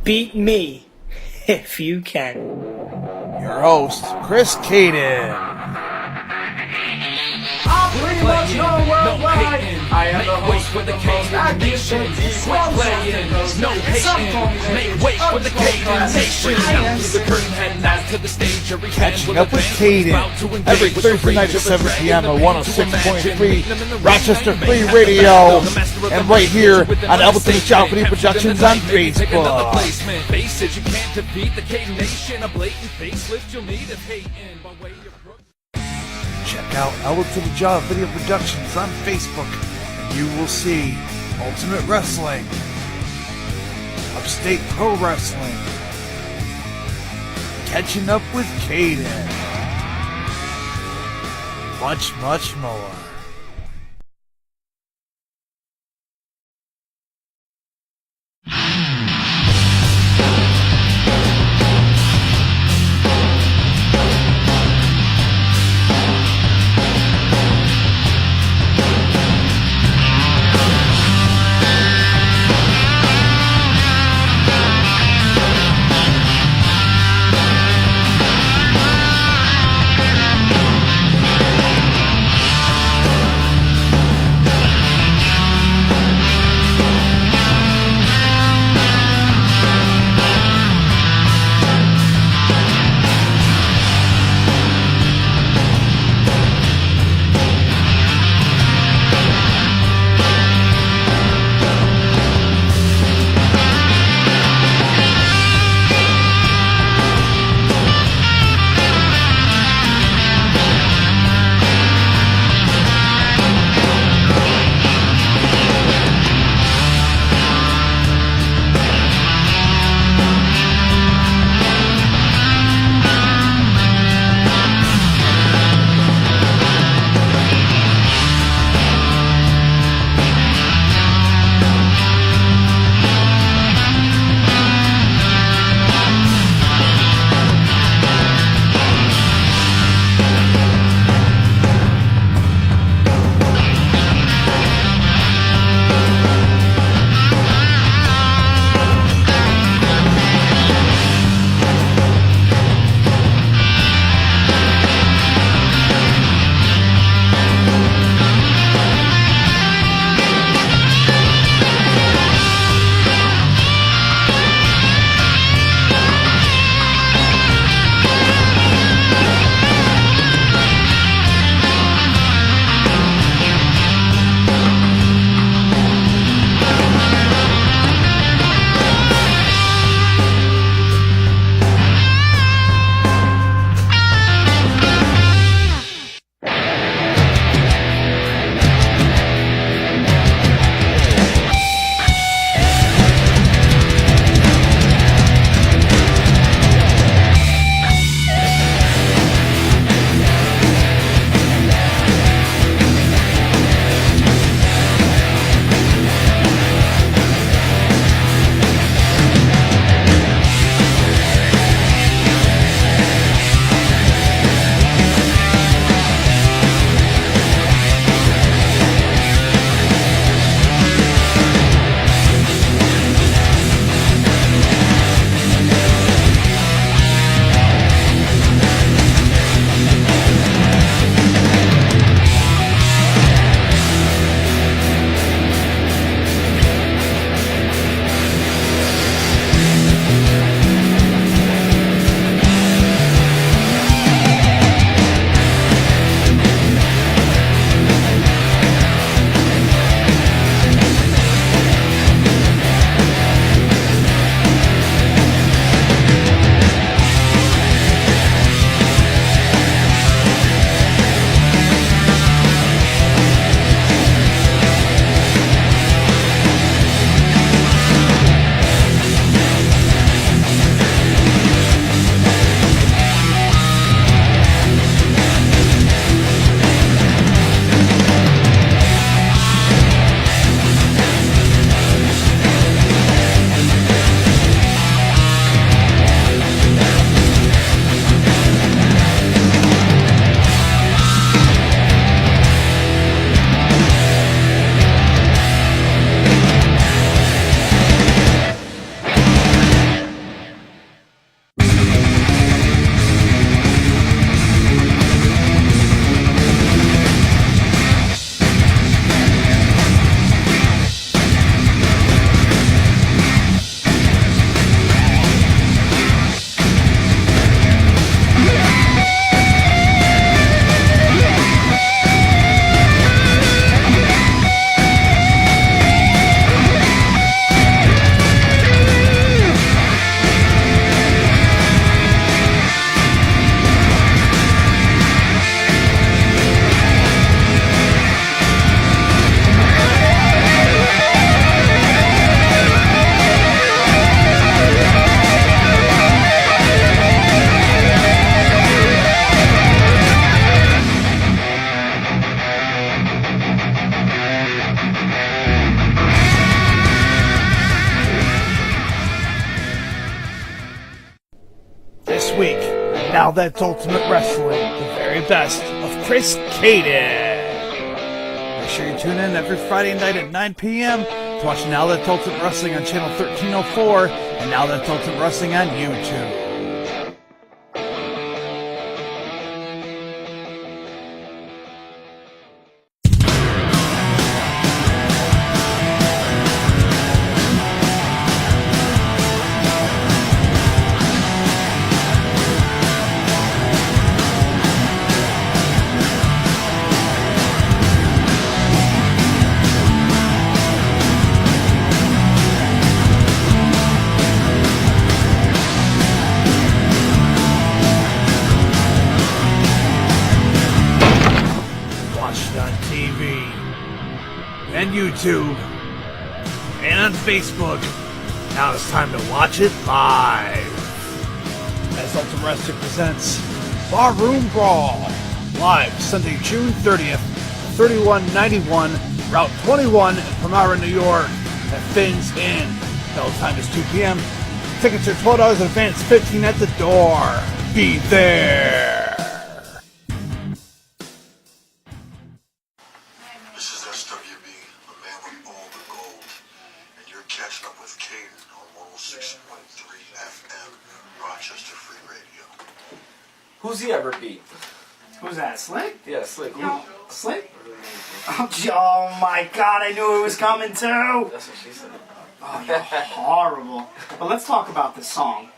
Beat me if you can. Your host, Chris Cayden. Pretty much known worldwide. I am the host with the most. I get the No hating, make way for the Cayden Nation. The curtain heading out to the stage. Catching Up with Cayden every Thursday night at 7 p.m. at 106.3 Rochester Free Radio, and right here on Untitled Chapter Video Productions on Facebook. Faces you can't defeat the Cayden Nation. A blatant facelift you'll need if hating by way of Check out Untitled Chapter Video Productions on Facebook, and you will see Ultimate Wrestling, Upstate Pro Wrestling, Catching Up with Cayden, much, much more. Now That's Ultimate Wrestling, the very best of Chris Cayden. Make sure you tune in every Friday night at 9 p.m. to watch Now That's Ultimate Wrestling on channel 1304 and Now That's Ultimate Wrestling on YouTube. And YouTube, and on Facebook. Now it's time to watch it live. As Ultimate Wrestling presents Barroom Brawl, live Sunday, June 30th, 3191, Route 21 in Palmyra, New York, at Finn's Inn. Bell time is 2 p.m. Tickets are $12 in advance, $15 at the door. Be there. Who's he ever beat? Who's that, Slick? Yeah, Slick. No, Slick? Oh my god, I knew it was coming too! That's what she said. Oh, you're horrible. But let's talk about the song.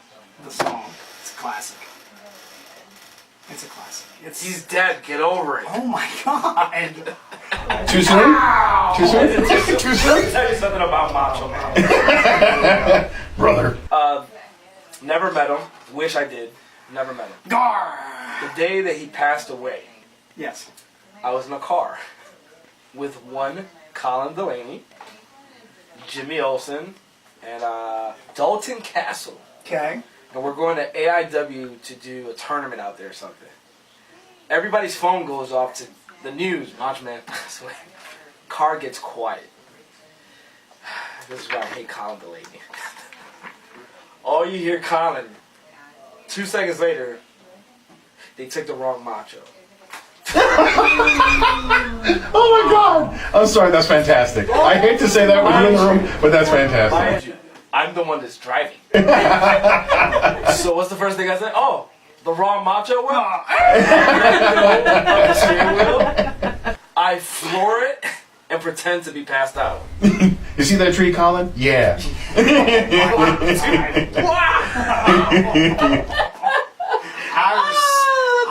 The song. It's a classic. It's a classic. He's dead, get over it. Oh my god! Too soon? Too soon? Too soon? Let me tell you something about Macho Man. Brother. Never met him. Wish I did. Never met him. Gar! The day that he passed away, Yes. I was in a car with one Colin Delaney, Jimmy Olsen, and Dalton Castle. Okay. And we're going to AIW to do a tournament out there or something. Everybody's phone goes off to the news. Macho Man passed away. Car gets quiet. This is why I hate Colin Delaney. All you hear Colin. 2 seconds later, they took the wrong Macho. Oh my god! I'm sorry, that's fantastic. I hate to say that when you're in the room, but that's fantastic. Mind you, I'm the one that's driving. So what's the first thing I said? Oh, the wrong Macho wheel? The steering wheel. I floor it and pretend to be passed out. You see that tree, Colin? Yeah.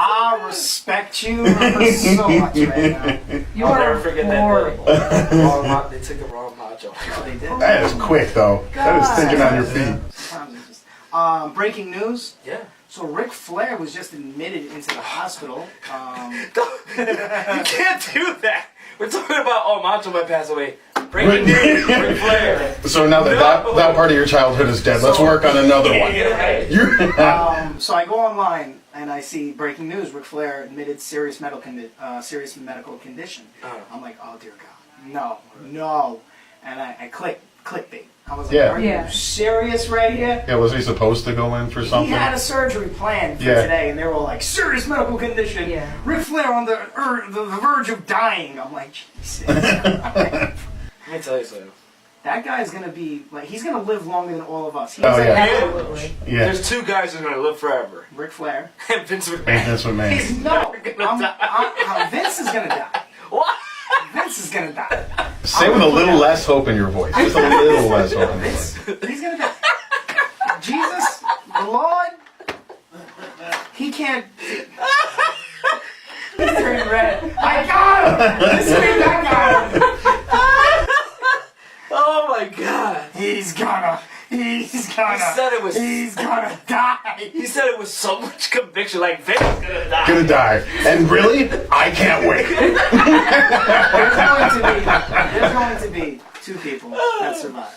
I respect you so much right now. I'll never forget horrible. that day. They took the wrong Macho. They did. That is quick, though. That is thinking on your feet. Sometimes it's just, breaking news. Yeah. So Ric Flair was just admitted into the hospital. You can't do that. We're talking about, Macho Man passed away. Breaking news, Ric Flair. So now that part of your childhood is dead, let's work on another one. So I go online and I see breaking news: Ric Flair admitted serious medical condition. I'm like, oh dear God, no, and I clickbait. I was like, are you serious right here? Yeah, was he supposed to go in for something? He had a surgery planned for today, and they were all like, serious medical condition. Yeah. Ric Flair on the verge of dying. I'm like, Jesus. Let me tell you something. That guy's gonna be like, he's gonna live longer than all of us. He's Absolutely. Yeah. There's two guys who are gonna live forever. Ric Flair. And Vince McMahon. That's what man. He's Vince is gonna die. What? Vince is gonna die. Say with a little less hope in your voice. Just a little less hope in your voice. He's gonna die. Jesus, the Lord, he can't. He's turning red. I got him. This week I got him. Oh my God. He's gonna He said it was. He's gonna die. He said it with so much conviction, like Vince is gonna die. Gonna die. And really, I can't wait. There's going to be two people that survive.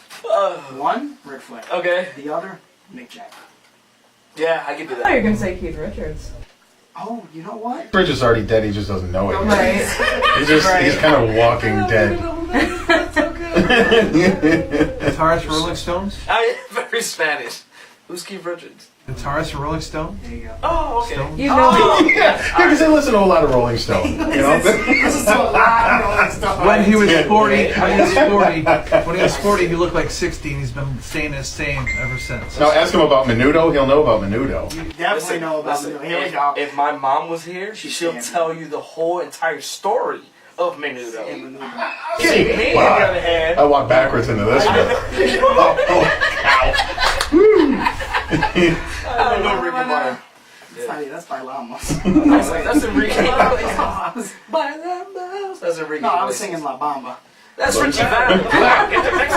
One, Ric Flair. Okay. The other, Mick Jagger. Yeah, I can do I thought you that. were gonna say Keith Richards. Oh, you know what? Bridge is already dead, he just doesn't know it. Right. He's kind of walking dead. Guitarist for Rolling Stones? I am very Spanish. Who's Keith Richards? Guitarist for Rolling Stone. There you go. Oh, okay. Stone. You know, Yeah, because I listen to a lot of Rolling Stone. You know? This is so loud and stuff. When he was Yeah. 40, when he was 40, he looked like 60, and he's been staying the same ever since. Now ask him about Menudo. He'll know about Menudo. You definitely know about listen, it. Here we go. if my mom was here, she'll tell you the whole entire story of Menudo. Me, on the other hand, I walk backwards into this one. I don't know Ricky Martin. That's by Lamos. That's Enrique Iglesias. That's Enrique No, I was Iglesias. singing La Bamba. That's Richie Valens. Get the next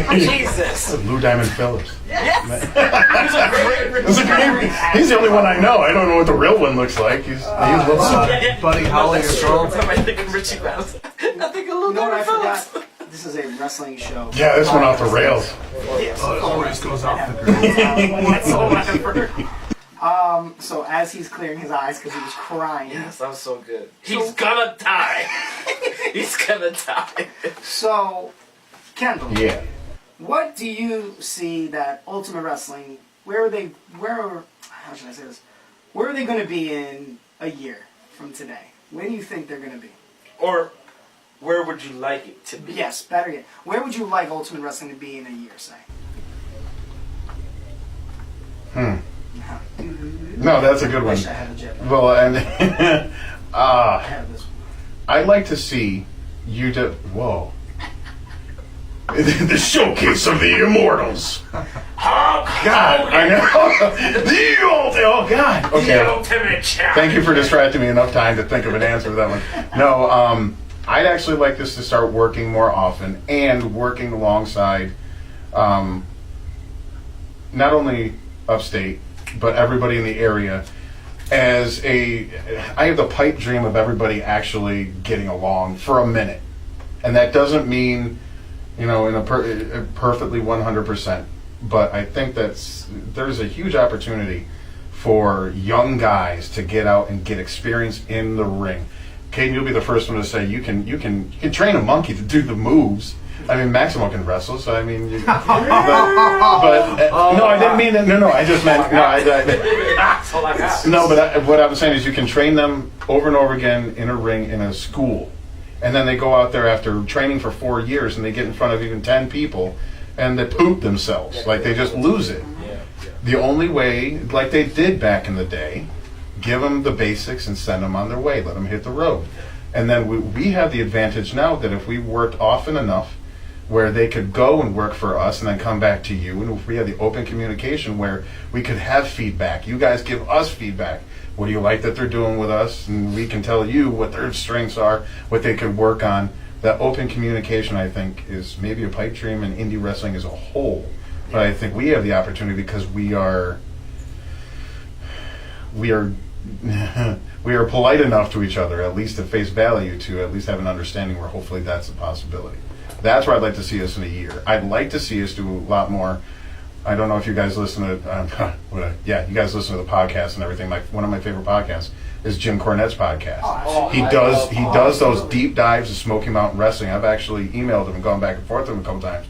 one. Jesus. Lou Diamond Phillips. Yes. He's a great He's, a great, he's the only one I know. I don't know what the real one looks like. He's Buddy Holly or Troll. I think of Richie Valens. I think of Lou You know what I Diamond forgot? Phillips. This is a wrestling show. yeah, this went off the rails. Yes. Oh, it always goes off the grid. That's all I heard. So as he's clearing his eyes because he was crying. Yes, that was so good. He's gonna die. He's gonna die. So, Kendall, Yeah. what do you see that Ultimate Wrestling, how should I say this? Where are they going to be in a year from today? Where do you think they're going to be? Or where would you like it to be? Yes, better yet. Where would you like Ultimate Wrestling to be in a year, say? No, that's a good I one. wish I had a jet. Well, and I have this one. I'd like to see you do. Whoa. The showcase of the immortals. God, I know. Oh, God. The Okay. ultimate champion. Thank you for distracting me enough time to think of an answer to that one. No, I'd actually like this to start working more often and working alongside not only upstate, but everybody in the area. I have the pipe dream of everybody actually getting along for a minute. And that doesn't mean, in a perfectly 100%. But I think there's a huge opportunity for young guys to get out and get experience in the ring. Cayden, you'll be the first one to say you can train a monkey to do the moves. I mean, Maximo can wrestle, so I mean, no, I didn't mean that. No, I just meant That's all I got. no. But what I'm saying is, you can train them over and over again in a ring in a school, and then they go out there after training for 4 years, and they get in front of even 10 people, and they poop themselves, like they just lose it. The only way, like they did back in the day, give them the basics and send them on their way. Let them hit the road. And then we have the advantage now that if we worked often enough where they could go and work for us and then come back to you, and if we have the open communication where we could have feedback, you guys give us feedback. What do you like that they're doing with us? And we can tell you what their strengths are, what they could work on. That open communication, I think, is maybe a pipe dream in indie wrestling as a whole. But I think we have the opportunity because we are polite enough to each other, at least at face value, to at least have an understanding where hopefully that's a possibility. That's where I'd like to see us in a year. I'd like to see us do a lot more. I don't know if you guys listen to, you guys listen to the podcast and everything. One of my favorite podcasts is Jim Cornette's podcast. He does those deep dives of Smoky Mountain Wrestling. I've actually emailed him and gone back and forth with him a couple times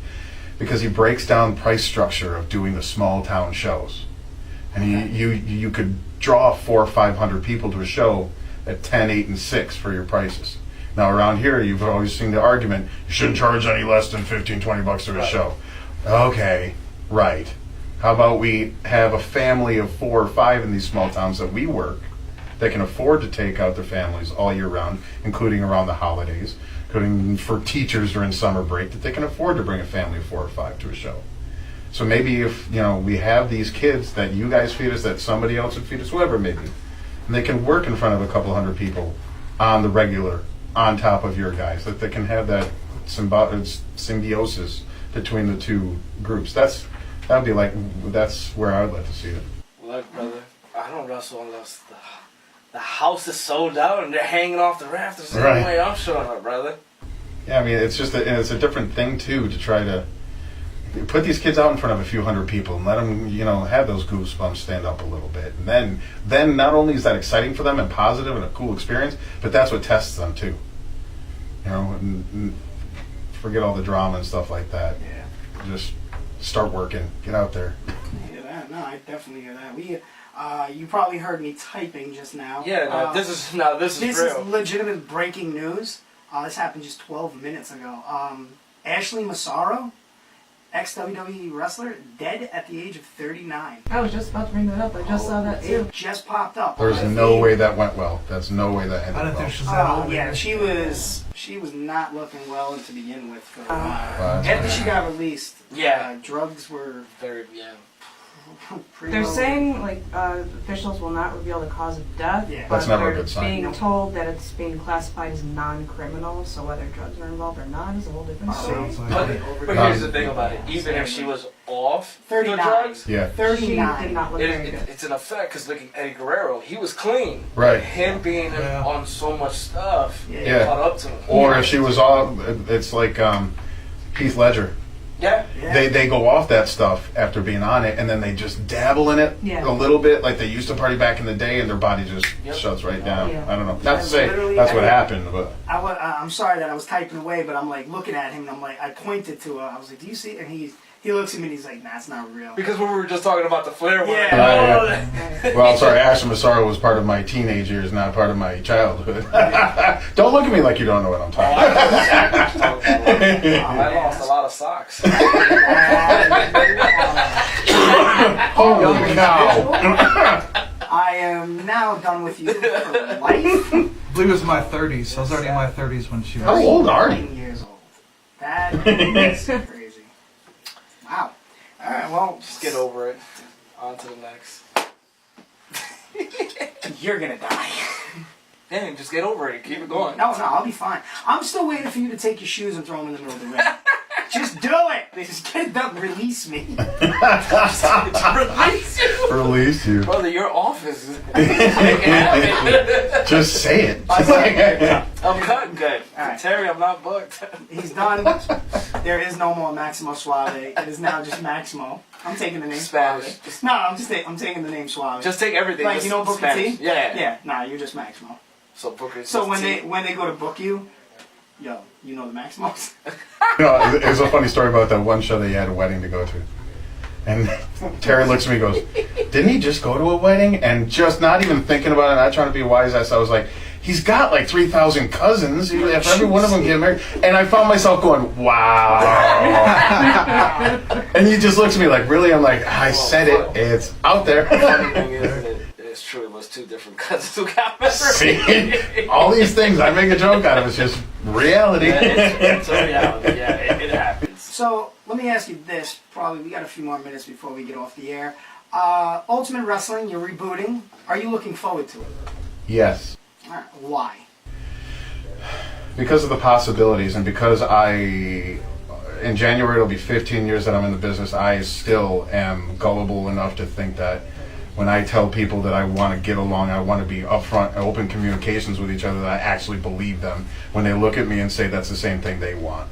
because he breaks down price structure of doing the small town shows. And you could draw 400 or 500 people to a show at 10, 8, and 6 for your prices. Now around here, you've always seen the argument, you shouldn't charge any less than $15, $20 to a show. Okay, right. How about we have a family of 4 or 5 in these small towns that we work that can afford to take out their families all year round, including around the holidays, including for teachers during summer break, that they can afford to bring a family of 4 or 5 to a show. So maybe if we have these kids that you guys feed us, that somebody else would feed us, whoever maybe, and they can work in front of a couple hundred people on the regular, on top of your guys, that they can have that symbiosis between the two groups. That's where I would like to see it. Look, brother, I don't wrestle unless the house is sold out and they're hanging off the rafters the same way I'm showing up, brother. Yeah, I mean, it's a different thing too to try to put these kids out in front of a few hundred people and let them, have those goosebumps stand up a little bit. And then not only is that exciting for them and positive and a cool experience, but that's what tests them too. And forget all the drama and stuff like that. Yeah. Just start working. Get out there. Yeah. no, I definitely hear that. You probably heard me typing just now. Yeah, this is This real. is legitimate breaking news. This happened just 12 minutes ago. Ashley Massaro, ex-WWE wrestler, dead at the age of 39. I was just about to bring that up. I just saw that too. It just popped up. There's no way that went well. That's no way that ended I don't well. think she's that old. Yeah, she was not looking well to begin with for a while. Wow. After she got released, Yeah. drugs were Third, yeah. pretty They're low. saying officials will not reveal the cause of death, Yeah. but That's never a they're good sign. being told that it's being classified as non-criminal. So whether drugs are involved or not is a whole different story. Sounds like But here's the thing about it. Even if she was off the 39. drugs, Yeah. She 39. did not look very good. it's an effect. Because look at Eddie Guerrero. He was clean. Right. Him being Yeah. on so much stuff Yeah. caught up to him. Or if she was all, it's like Heath Ledger. Yeah. Yeah. They go off that stuff after being on it, and then they just dabble in it Yeah. a little bit, like they used to party back in the day, and their body just Yep. shuts right down. Yeah. I don't know. Not to say Literally, that's what happened, but I'm sorry that I was typing away, but I'm like looking at him and I'm like, I pointed to her. I was like, do you see? And he looks at me and he's like, nah, it's not real. Because when we were just talking about the Flair one. Yeah. well, sorry, Ashley Massaro was part of my teenage years, not part of my childhood. Don't look at me like you don't know what I'm talking about. I lost a lot of socks. Holy cow! I am now done with you for life. I believe it was my 30s. I was already in my 30s when she How was. old are you? 13 years old. That is crazy. Wow. All right, well, Just get over it. On to the next. you're gonna die. Dang, just get over it. Keep it going. No, I'll be fine. I'm still waiting for you to take your shoes and throw them in the middle of the ring. Just do it. Just get it done. Release me. Release you. Release you. Brother, your office. Just say it. I'm cutting good. Alright. Terry, I'm not booked. He's done. There is no more Maximo Suave. It is now just Maximo. I'm taking the name Spanish. Suave. No, I'm taking the name Suave. Just take everything. like just you know Booker Spanish. T. Yeah. Yeah. Nah, you're just Maximo. So Booker's So just when T. they go to book you, yo, you know the Maximos. There's a funny story about that one show that you had a wedding to go to. And Terry looks at me and goes, didn't he just go to a wedding? And just not even thinking about it, not trying to be a wise ass, I was like, he's got like 3,000 cousins. If every one of them get married. And I found myself going, wow. And he just looks at me like, really? I'm like, I said it. It's out there. The thing is, it's true. It was two different cousins who got married. See? All these things I make a joke out of. It's just reality. It's a reality. Yeah, it happens. So let me ask you this. Probably we got a few more minutes before we get off the air. Ultimate Wrestling, you're rebooting. Are you looking forward to it? Yes. All right. Why? Because of the possibilities, and because in January it'll be 15 years that I'm in the business, I still am gullible enough to think that when I tell people that I want to get along, I want to be upfront, open communications with each other, that I actually believe them when they look at me and say that's the same thing they want.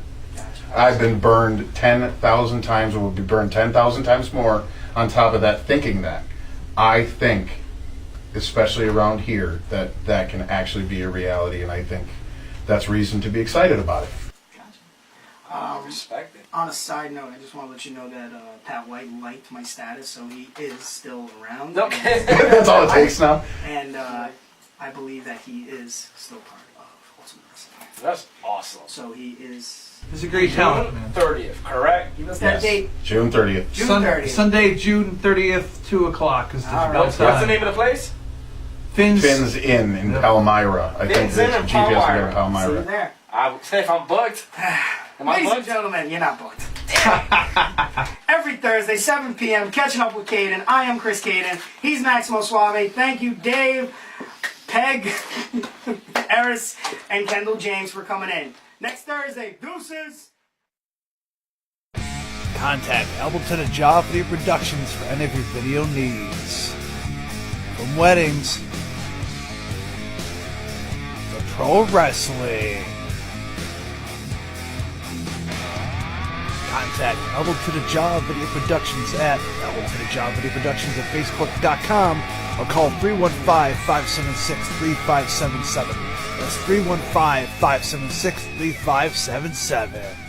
I've been burned 10,000 times, or will be burned 10,000 times more on top of that, thinking that. I think, especially around here, that can actually be a reality, and I think that's reason to be excited about it. Respect it. On a side note, I just want to let you know that Pat White liked my status, so he is still around. Okay. That's all it takes now. And I believe that he is still part of Ultimate Wrestling. That's awesome. So he is. He's a great talent, man. 30th, correct? Give us that date. June 30th. June 30th. Sunday, June 30th, 2 o'clock is the All right. bell What's the time. name of the place? Finn's Inn in Yep. Palmyra. I think Finn's Inn in GPS Palmyra. in See you Palmyra. there. I would say if I'm booked. Am I Ladies and booked? gentlemen, you're not booked. Every Thursday, 7 p.m., catching up with Cayden. I am Chris Cayden. He's Maximo Suave. Thank you, Dave, Peg, Eris, and Kendall James for coming in. Next Thursday, deuces. Contact Albleton and Job Video Productions for any of your video needs. From weddings to pro wrestling. Contact Albleton and Job Video Productions at Albleton and Job Video Productions at Facebook.com or call 315-576-3577. That's 315-576-3577.